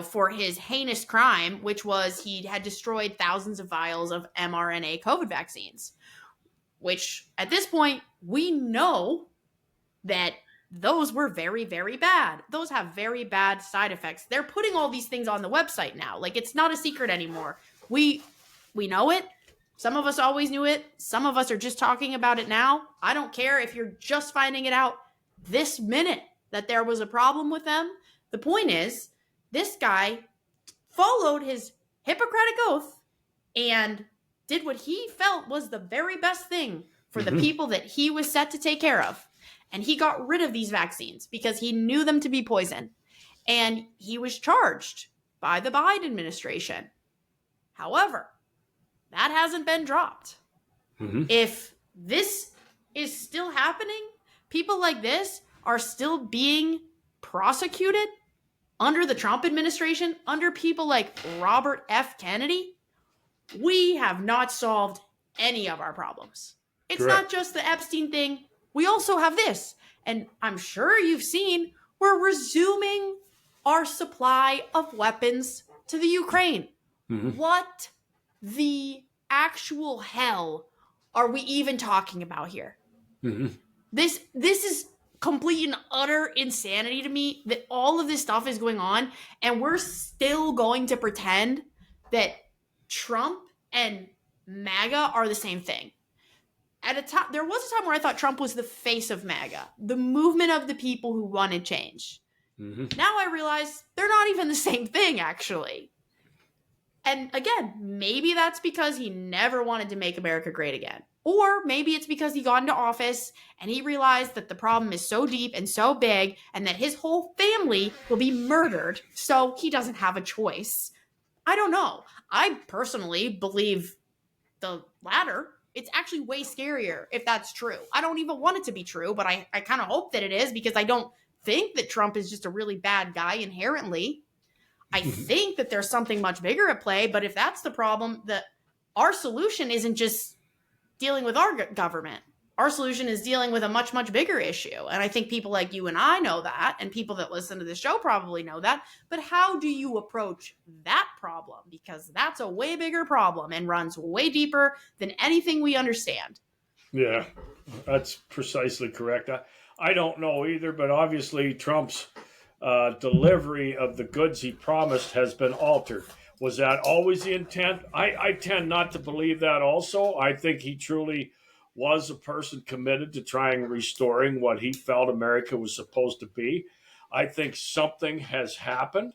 Speaker 1: for his heinous crime, which was he had destroyed thousands of vials of mRNA COVID vaccines, which at this point, we know that those were very, very bad. Those have very bad side effects. They're putting all these things on the website now. Like, it's not a secret anymore. We know it. Some of us always knew it. Some of us are just talking about it now. I don't care if you're just finding it out this minute that there was a problem with them. The point is, this guy followed his Hippocratic oath and did what he felt was the very best thing for the people that he was set to take care of. And he got rid of these vaccines because he knew them to be poison. And he was charged by the Biden administration. However, that hasn't been dropped. If this is still happening, people like this are still being prosecuted under the Trump administration, under people like Robert F. Kennedy. We have not solved any of our problems. It's not just the Epstein thing. We also have this. And I'm sure you've seen, we're resuming our supply of weapons to the Ukraine. What the actual hell are we even talking about here? This is complete and utter insanity to me that all of this stuff is going on and we're still going to pretend that Trump and MAGA are the same thing. At a time, there was a time where I thought Trump was the face of MAGA, the movement of the people who wanted change. Now I realize they're not even the same thing, actually. And again, maybe that's because he never wanted to make America great again. Or maybe it's because he got into office and he realized that the problem is so deep and so big and that his whole family will be murdered, so he doesn't have a choice. I don't know. I personally believe the latter. It's actually way scarier if that's true. I don't even want it to be true, but I kind of hope that it is, because I don't think that Trump is just a really bad guy inherently. I think that there's something much bigger at play, but if that's the problem, that our solution isn't just dealing with our government. Our solution is dealing with a much, much bigger issue. And I think people like you and I know that, and people that listen to the show probably know that. But how do you approach that problem? Because that's a way bigger problem and runs way deeper than anything we understand.
Speaker 2: Yeah, that's precisely correct. I don't know either, but obviously Trump's delivery of the goods he promised has been altered. Was that always the intent? I tend not to believe that also. I think he truly was a person committed to trying restoring what he felt America was supposed to be. I think something has happened.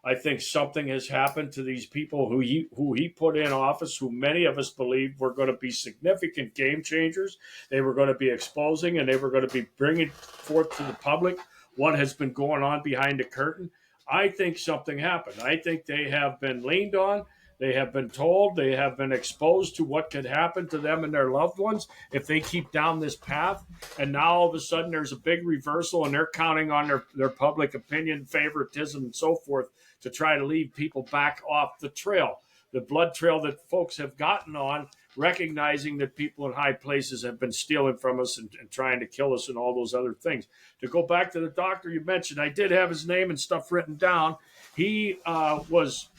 Speaker 2: I think something has happened to these people who he put in office, who many of us believed were going to be significant game changers. They were going to be exposing and they were going to be bringing forth to the public what has been going on behind the curtain. I think something happened. I think they have been leaned on. They have been told, they have been exposed to what could happen to them and their loved ones if they keep down this path. And now all of a sudden there's a big reversal and they're counting on their public opinion, favoritism, and so forth to try to lead people back off the trail, the blood trail that folks have gotten on, recognizing that people in high places have been stealing from us and trying to kill us and all those other things. To go back to the doctor you mentioned, I did have his name and stuff written down. He was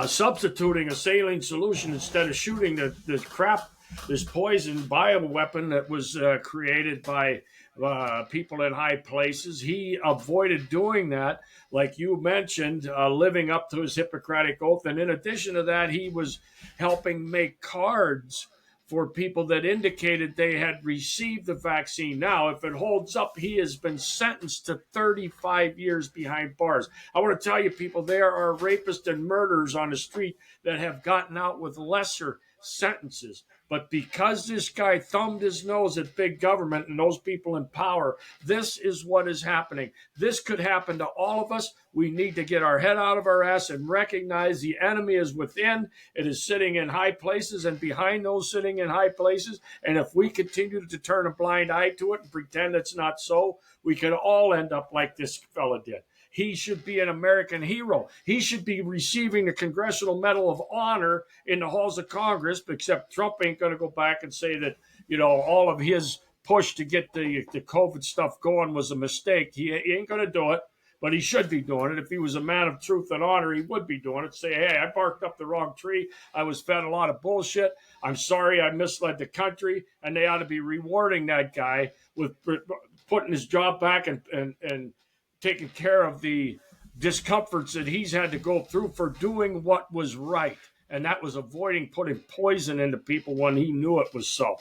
Speaker 2: substituting a saline solution instead of shooting this poison bioweapon that was created by people in high places. He avoided doing that, like you mentioned, living up to his Hippocratic oath. And in addition to that, he was helping make cards for people that indicated they had received the vaccine. Now, if it holds up, he has been sentenced to 35 years behind bars. I want to tell you, people, there are rapists and murderers on the street that have gotten out with lesser sentences. But because this guy thumbed his nose at big government and those people in power, this is what is happening. This could happen to all of us. We need to get our head out of our ass and recognize the enemy is within. It is sitting in high places and behind those sitting in high places. And if we continue to turn a blind eye to it and pretend it's not so, we could all end up like this fella did. He should be an American hero. He should be receiving the Congressional Medal of Honor in the halls of Congress, except Trump ain't going to go back and say that, all of his push to get the COVID stuff going was a mistake. He ain't going to do it, but he should be doing it. If he was a man of truth and honor, he would be doing it. Say, hey, I barked up the wrong tree. I was fed a lot of bullshit. I'm sorry I misled the country, and they ought to be rewarding that guy with putting his job back and taking care of the discomforts that he's had to go through for doing what was right. And that was avoiding putting poison into people when he knew it was so.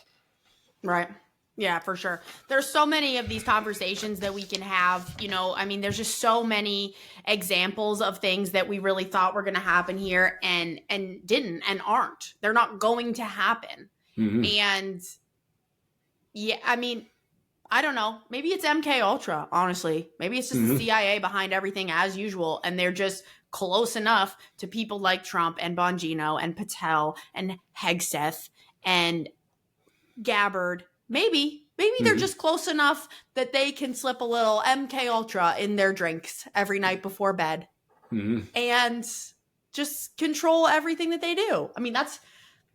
Speaker 1: Right. Yeah, for sure. There's so many of these conversations that we can have, there's just so many examples of things that we really thought were going to happen here and didn't and aren't. They're not going to happen. Mm-hmm. And yeah, I don't know. Maybe it's MK Ultra, honestly. Maybe it's just the CIA behind everything as usual. And they're just close enough to people like Trump and Bongino and Patel and Hegseth and Gabbard. Maybe they're just close enough that they can slip a little MK Ultra in their drinks every night before bed and just control everything that they do.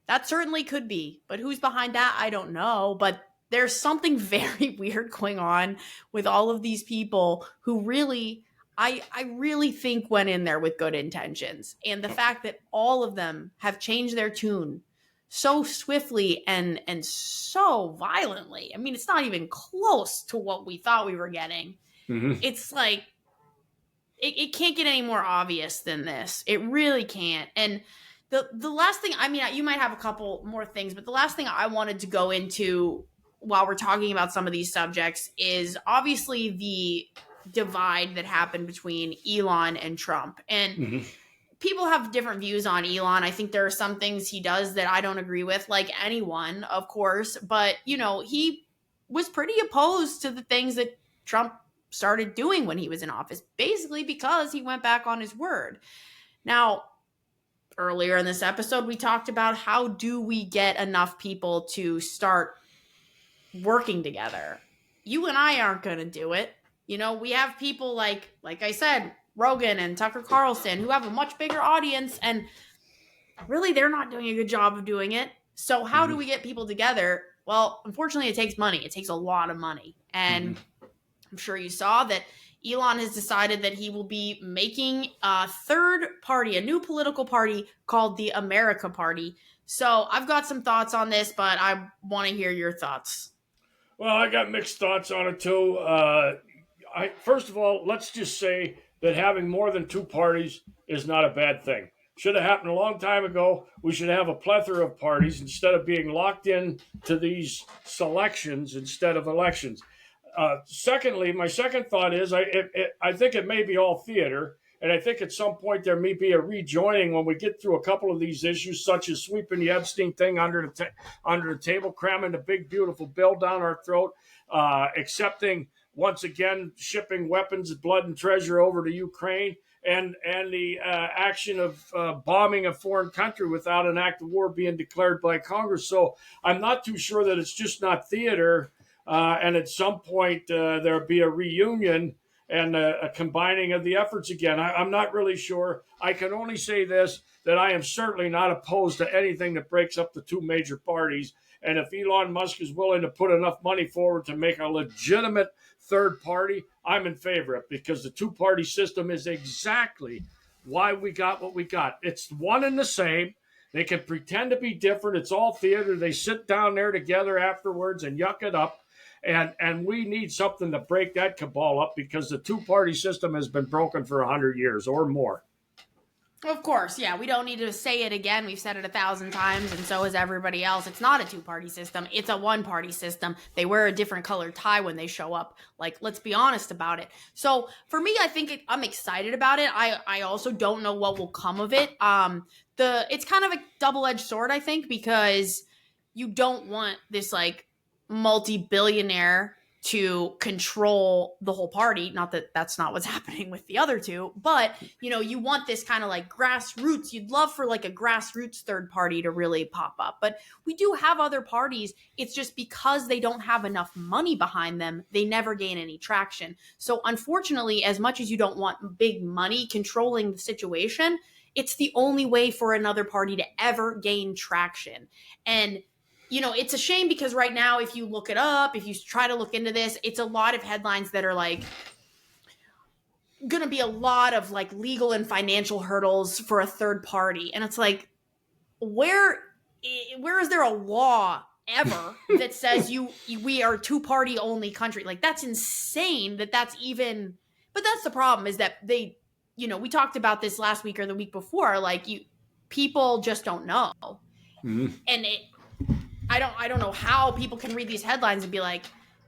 Speaker 1: That certainly could be. But who's behind that? I don't know. But there's something very weird going on with all of these people who really, I really think went in there with good intentions. And the fact that all of them have changed their tune so swiftly and so violently. It's not even close to what we thought we were getting. Mm-hmm. It's like, it can't get any more obvious than this. It really can't. And the last thing, you might have a couple more things, but the last thing I wanted to go into while we're talking about some of these subjects is obviously the divide that happened between Elon and Trump. And people have different views on Elon. I think there are some things he does that I don't agree with, like anyone, of course. But, he was pretty opposed to the things that Trump started doing when he was in office, basically because he went back on his word. Now, earlier in this episode, we talked about how do we get enough people to start working together. You and I aren't going to do it. We have people like I said, Rogan and Tucker Carlson, who have a much bigger audience, and really they're not doing a good job of doing it. So how do we get people together? Well, unfortunately, it takes money. It takes a lot of money. And I'm sure you saw that Elon has decided that he will be making a third party, a new political party called the America Party. So I've got some thoughts on this, but I want to hear your thoughts.
Speaker 2: Well, I got mixed thoughts on it too. First of all, let's just say that having more than two parties is not a bad thing. Should have happened a long time ago. We should have a plethora of parties instead of being locked in to these selections instead of elections. Secondly, my second thought is I think it may be all theater. And I think at some point there may be a rejoining when we get through a couple of these issues, such as sweeping the Epstein thing under the table, cramming the big, beautiful bill down our throat, accepting once again shipping weapons, blood, and treasure over to Ukraine, and the action of bombing a foreign country without an act of war being declared by Congress. So I'm not too sure that it's just not theater, and at some point there'll be a reunion and a combining of the efforts again. I'm not really sure. I can only say this, that I am certainly not opposed to anything that breaks up the two major parties. And if Elon Musk is willing to put enough money forward to make a legitimate third party, I'm in favor of it, because the two-party system is exactly why we got what we got. It's one and the same. They can pretend to be different. It's all theater. They sit down there together afterwards and yuck it up. And we need something to break that cabal up, because the two-party system has been broken for 100 years or more.
Speaker 1: Of course, yeah. We don't need to say it again. We've said it 1,000 times, and so has everybody else. It's not a two-party system. It's a one-party system. They wear a different colored tie when they show up. Like, let's be honest about it. So for me, I think I'm excited about it. I also don't know what will come of it. It's kind of a double-edged sword, I think, because you don't want this like multi-billionaire to control the whole party. Not that that's not what's happening with the other two, but you want this kind of like grassroots. You'd love for like a grassroots third party to really pop up, but we do have other parties. It's just because they don't have enough money behind them, they never gain any traction. So unfortunately, as much as you don't want big money controlling the situation, it's the only way for another party to ever gain traction. And it's a shame, because right now, if you look it up, if you try to look into this, it's a lot of headlines that are like going to be a lot of like legal and financial hurdles for a third party. And it's like, where is there a law ever that says we are a two-party only country? Like, that's insane that's even, but that's the problem, is that they, we talked about this last week or the week before, like people just don't know. Mm-hmm. And I don't know how people can read these headlines and be like,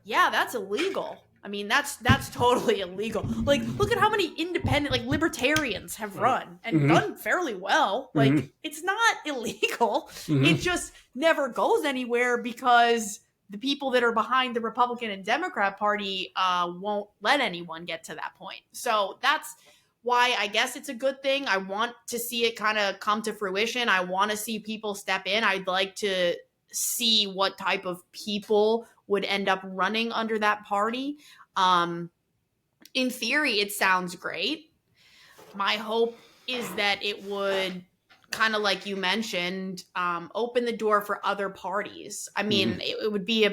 Speaker 1: yeah, that's illegal. I mean, that's totally illegal. Like, look at how many independent, like, libertarians have run and done fairly well. Like, it's not illegal. It just never goes anywhere, because the people that are behind the Republican and Democrat Party won't let anyone get to that point. So that's why I guess it's a good thing. I want to see it kind of come to fruition. I want to see people step in. I'd like to see what type of people would end up running under that party. In theory, it sounds great. My hope is that it would, kind of like you mentioned, open the door for other parties. I mean, it would be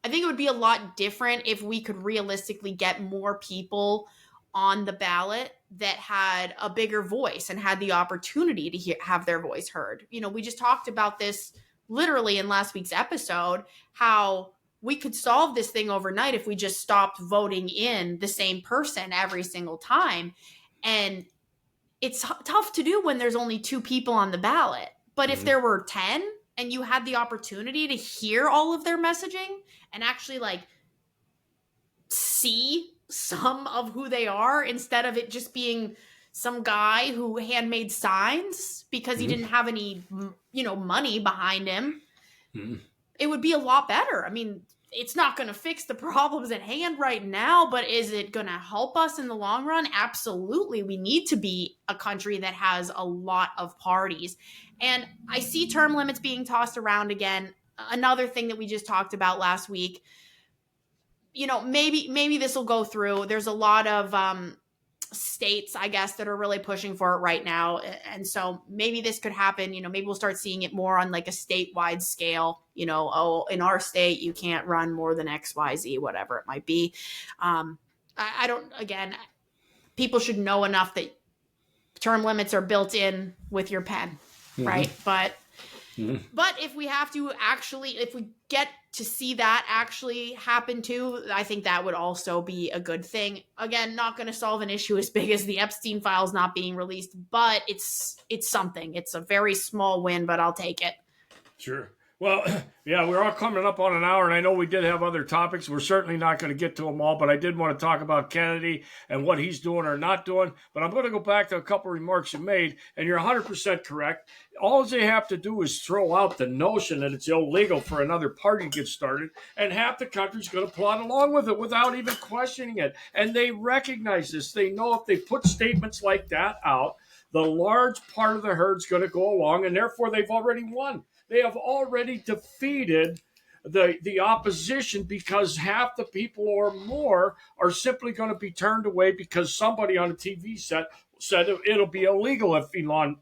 Speaker 1: I think it would be a lot different if we could realistically get more people on the ballot that had a bigger voice and had the opportunity to have their voice heard. We just talked about this literally in last week's episode, how we could solve this thing overnight if we just stopped voting in the same person every single time. And it's tough to do when there's only 2 people on the ballot. But if there were 10 and you had the opportunity to hear all of their messaging and actually like see some of who they are, instead of it just being some guy who handmade signs because he didn't have any, money behind him, it would be a lot better. I mean, it's not going to fix the problems at hand right now, but is it going to help us in the long run? Absolutely. We need to be a country that has a lot of parties. And I see term limits being tossed around again. Another thing that we just talked about last week, maybe this will go through. There's a lot of states, I guess, that are really pushing for it right now. And so maybe this could happen. Maybe we'll start seeing it more on like a statewide scale. In our state, you can't run more than X, Y, Z, whatever it might be. I don't, again, people should know enough that term limits are built in with your pen, right? But if we have to if we get to see that actually happen too, I think that would also be a good thing. Again, not going to solve an issue as big as the Epstein Files not being released, but it's something. It's a very small win, but I'll take it.
Speaker 2: Sure. Well, yeah, we're all coming up on an hour, and I know we did have other topics. We're certainly not going to get to them all, but I did want to talk about Kennedy and what he's doing or not doing. But I'm going to go back to a couple of remarks you made, and you're 100% correct. All they have to do is throw out the notion that it's illegal for another party to get started, and half the country's going to plod along with it without even questioning it. And they recognize this. They know if they put statements like that out, the large part of the herd's going to go along, and therefore they've already won. They have already defeated the opposition, because half the people or more are simply going to be turned away because somebody on a TV set said it'll be illegal if Elon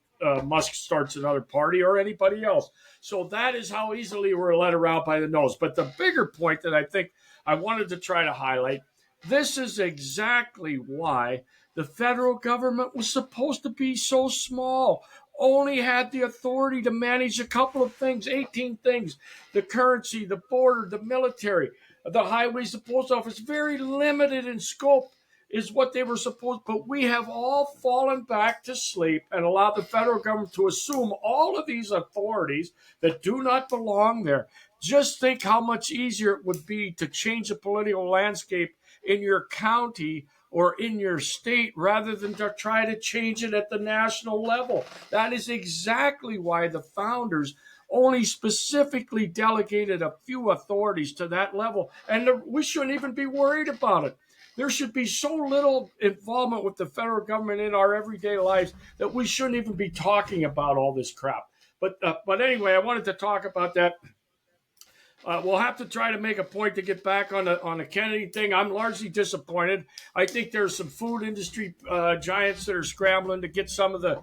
Speaker 2: Musk starts another party or anybody else. So that is how easily we're led around by the nose. But the bigger point that I think I wanted to try to highlight, this is exactly why the federal government was supposed to be so small, only had the authority to manage a couple of things, 18 things: the currency, the border, the military, the highways, the post office. Very limited in scope is what they were supposed. But we have all fallen back to sleep and allowed the federal government to assume all of these authorities that do not belong there. Just think how much easier it would be to change the political landscape in your county or in your state rather than to try to change it at the national level. That is exactly why the founders only specifically delegated a few authorities to that level. And we shouldn't even be worried about it. There should be so little involvement with the federal government in our everyday lives that we shouldn't even be talking about all this crap. But anyway, I wanted to talk about that. We'll have to try to make a point to get back on the Kennedy thing. I'm largely disappointed. I think there's some food industry giants that are scrambling to get some of the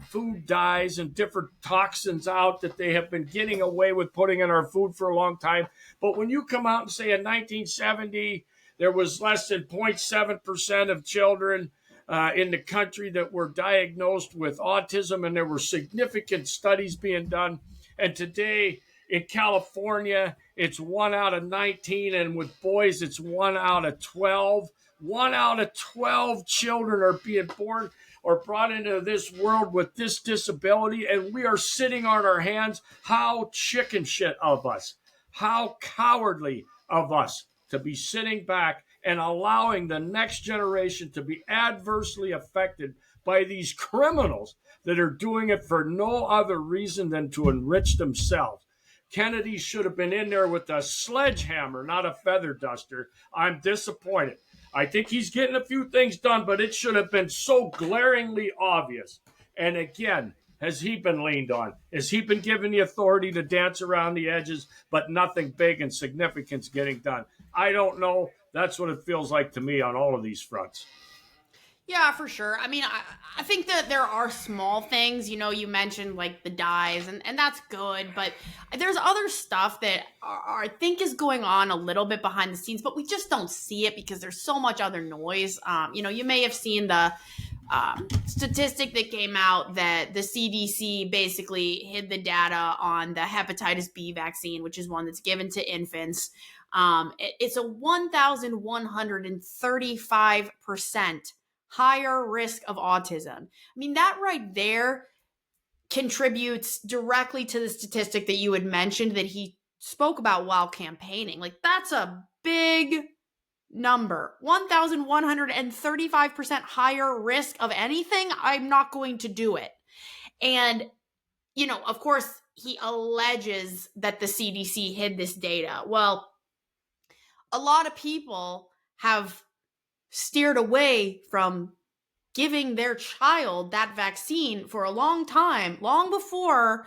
Speaker 2: food dyes and different toxins out that they have been getting away with putting in our food for a long time. But when you come out and say in 1970 there was less than 0.7% of children in the country that were diagnosed with autism, and there were significant studies being done, and today in California, it's 1 out of 19, and with boys, it's 1 out of 12. 1 out of 12 children are being born or brought into this world with this disability, and we are sitting on our hands. How chicken shit of us, how cowardly of us to be sitting back and allowing the next generation to be adversely affected by these criminals that are doing it for no other reason than to enrich themselves. Kennedy should have been in there with a sledgehammer, not a feather duster. I'm disappointed. I think he's getting a few things done, but it should have been so glaringly obvious. And again, has he been leaned on? Has he been given the authority to dance around the edges, but nothing big and significant getting done? I don't know. That's what it feels like to me on all of these fronts.
Speaker 1: Yeah, for sure. I mean, I think that there are small things, you mentioned like the dyes, and that's good, but there's other stuff that I think is going on a little bit behind the scenes, but we just don't see it because there's so much other noise. You may have seen the statistic that came out that the CDC basically hid the data on the hepatitis B vaccine, which is one that's given to infants. It's a 1,135% higher risk of autism. I mean, that right there contributes directly to the statistic that you had mentioned that he spoke about while campaigning. Like, that's a big number. 1,135% higher risk of anything. I'm not going to do it. And, of course, he alleges that the CDC hid this data. Well, a lot of people have steered away from giving their child that vaccine for a long time, long before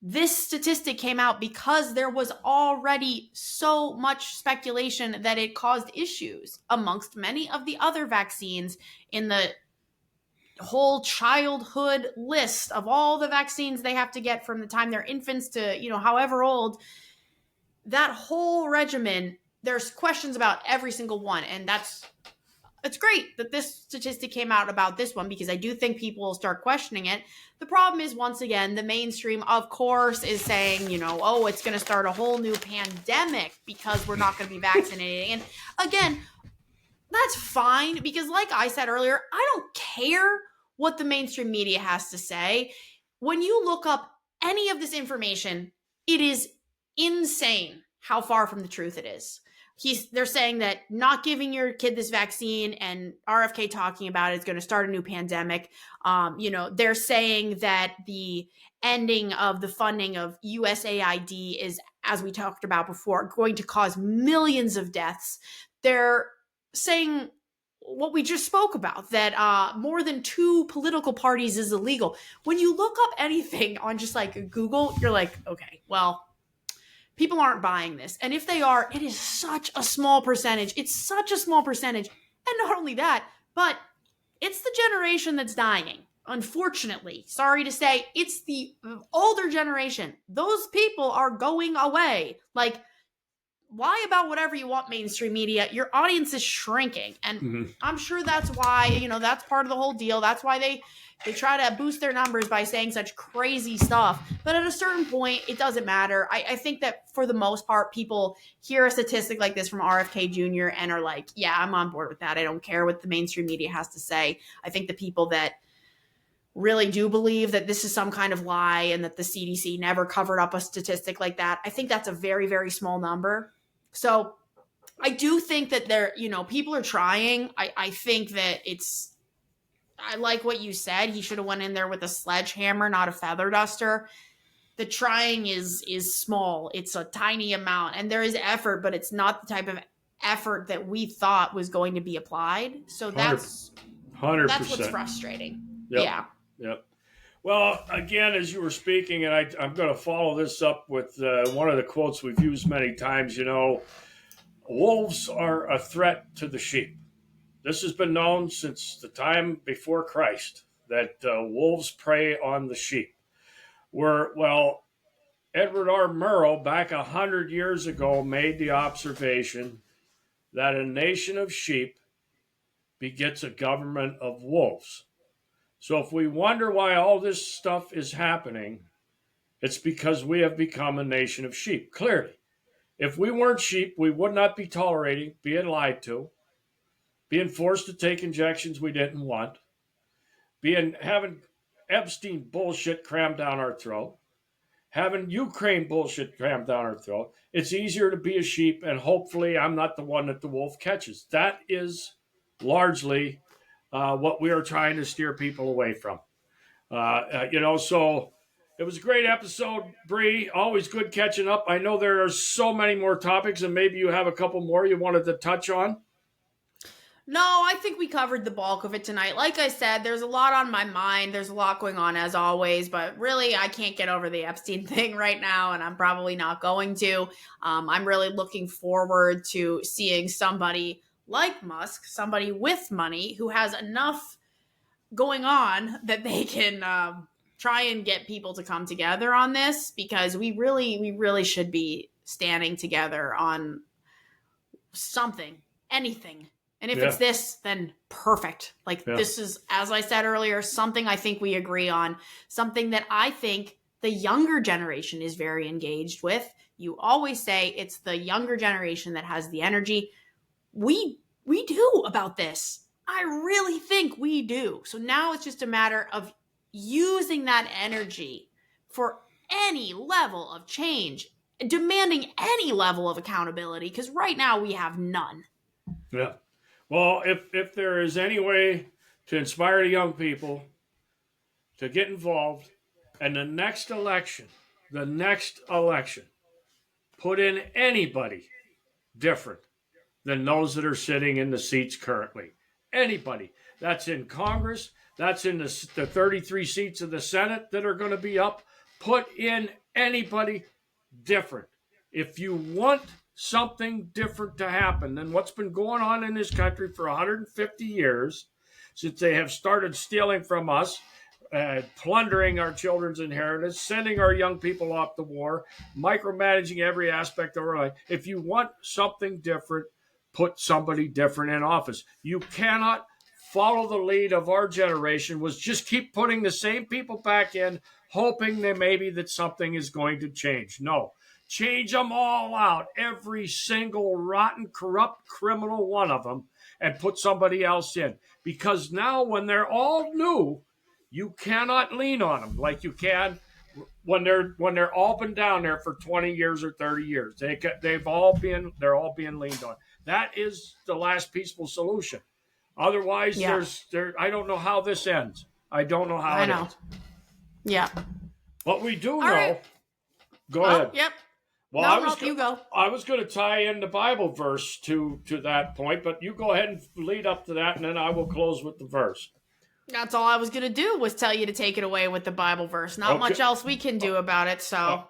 Speaker 1: this statistic came out, because there was already so much speculation that it caused issues amongst many of the other vaccines in the whole childhood list of all the vaccines they have to get from the time they're infants to, however old. That whole regimen, there's questions about every single one, and that's it's great that this statistic came out about this one, because I do think people will start questioning it. The problem is, once again, the mainstream, of course, is saying, oh, it's going to start a whole new pandemic because we're not going to be vaccinating. And again, that's fine, because like I said earlier, I don't care what the mainstream media has to say. When you look up any of this information, it is insane how far from the truth it is. They're saying that not giving your kid this vaccine and RFK talking about it is going to start a new pandemic. They're saying that the ending of the funding of USAID is, as we talked about before, going to cause millions of deaths. They're saying what we just spoke about, that more than 2 political parties is illegal. When you look up anything on just like Google, you're like, okay, well, people aren't buying this. And if they are, it is such a small percentage. It's such a small percentage. And not only that, but it's the generation that's dying. Unfortunately, sorry to say, it's the older generation. Those people are going away. Like, lie about whatever you want, mainstream media. Your audience is shrinking. And I'm sure that's why, that's part of the whole deal. That's why they try to boost their numbers by saying such crazy stuff. But at a certain point, it doesn't matter. I think that for the most part, people hear a statistic like this from RFK Jr. and are like, yeah, I'm on board with that. I don't care what the mainstream media has to say. I think the people that really do believe that this is some kind of lie and that the CDC never covered up a statistic like that, I think that's a very, very small number. So I do think that people are trying. I think that I like what you said. He should have went in there with a sledgehammer, not a feather duster. The trying is small. It's a tiny amount, and there is effort, but it's not the type of effort that we thought was going to be applied. So that's
Speaker 2: 100%.
Speaker 1: That's what's frustrating.
Speaker 2: Yep.
Speaker 1: Yeah.
Speaker 2: Yep. Well, again, as you were speaking, and I'm going to follow this up with one of the quotes we've used many times, wolves are a threat to the sheep. This has been known since the time before Christ, that wolves prey on the sheep. Edward R. Murrow, back 100 years ago, made the observation that a nation of sheep begets a government of wolves. So if we wonder why all this stuff is happening, it's because we have become a nation of sheep, clearly. If we weren't sheep, we would not be tolerating being lied to, being forced to take injections we didn't want, having Epstein bullshit crammed down our throat, having Ukraine bullshit crammed down our throat. It's easier to be a sheep, and hopefully I'm not the one that the wolf catches. That is largely what we are trying to steer people away from. So it was a great episode, Bree. Always good catching up. I know there are so many more topics, and maybe you have a couple more you wanted to touch on.
Speaker 1: No, I think we covered the bulk of it tonight. Like I said, there's a lot on my mind. There's a lot going on, as always, but really I can't get over the Epstein thing right now, and I'm probably not going to. I'm really looking forward to seeing somebody like Musk, somebody with money who has enough going on that they can try and get people to come together on this, because we really should be standing together on something, anything. And if it's this, then perfect. This is, as I said earlier, something I think we agree on, something that I think the younger generation is very engaged with. You always say it's the younger generation that has the energy. We do about this. I really think we do. So now it's just a matter of using that energy for any level of change, demanding any level of accountability, because right now we have none.
Speaker 2: Yeah. Well, if there is any way to inspire the young people to get involved, and the next election, put in anybody different than those that are sitting in the seats currently. Anybody. That's in Congress. That's in the 33 seats of the Senate that are going to be up. Put in anybody different. If you want something different to happen than what's been going on in this country for 150 years, since they have started stealing from us, plundering our children's inheritance, sending our young people off to war, micromanaging every aspect of our life. If you want something different, put somebody different in office. You cannot follow the lead of our generation, was just keep putting the same people back in, hoping that maybe that something is going to change. No, change them all out, every single rotten, corrupt criminal one of them, and put somebody else in. Because now when they're all new, you cannot lean on them like you can when they're all been down there for 20 years or 30 years. They're all being leaned on. That is the last peaceful solution. Otherwise, I don't know how this ends. I don't know how it ends.
Speaker 1: Yeah.
Speaker 2: But we do know.
Speaker 1: Right.
Speaker 2: Go ahead.
Speaker 1: Yep.
Speaker 2: Well,
Speaker 1: you go.
Speaker 2: I was going to tie in the Bible verse to that point, but you go ahead and lead up to that, and then I will close with the verse.
Speaker 1: That's all I was going to do, was tell you to take it away with the Bible verse. Not much else we can do about it, so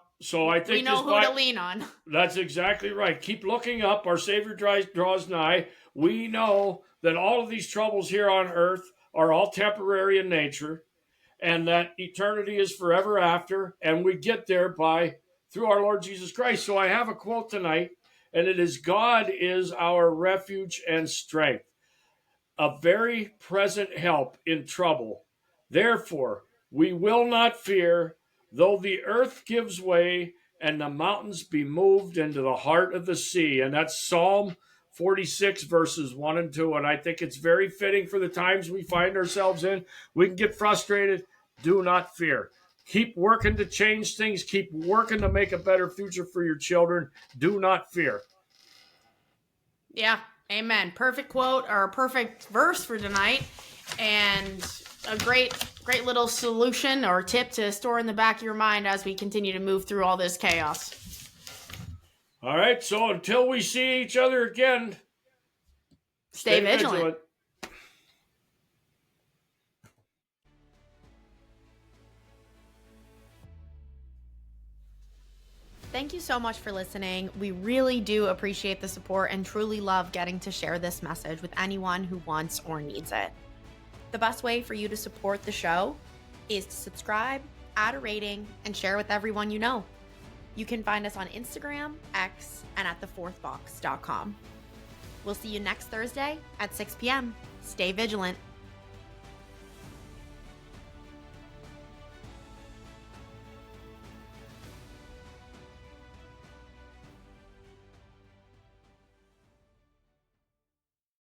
Speaker 2: I think
Speaker 1: we know who to lean on.
Speaker 2: That's exactly right. Keep looking up. Our Savior draws nigh. We know that all of these troubles here on earth are all temporary in nature, and that eternity is forever after, and we get there through our Lord Jesus Christ. So I have a quote tonight, and it is, God is our refuge and strength, a very present help in trouble. Therefore, we will not fear, though the earth gives way and the mountains be moved into the heart of the sea. And that's Psalm 46, verses 1 and 2. And I think it's very fitting for the times we find ourselves in. We can get frustrated. Do not fear. Keep working to change things. Keep working to make a better future for your children. Do not fear.
Speaker 1: Yeah. Amen. Perfect quote, or a perfect verse for tonight, and a great little solution or tip to store in the back of your mind as we continue to move through all this chaos.
Speaker 2: All right, so until we see each other again,
Speaker 1: stay vigilant. Thank you so much for listening. We really do appreciate the support and truly love getting to share this message with anyone who wants or needs it. The best way for you to support the show is to subscribe, add a rating, and share with everyone you know. You can find us on Instagram, X, and at thefourthbox.com. We'll see you next Thursday at 6 p.m. Stay vigilant.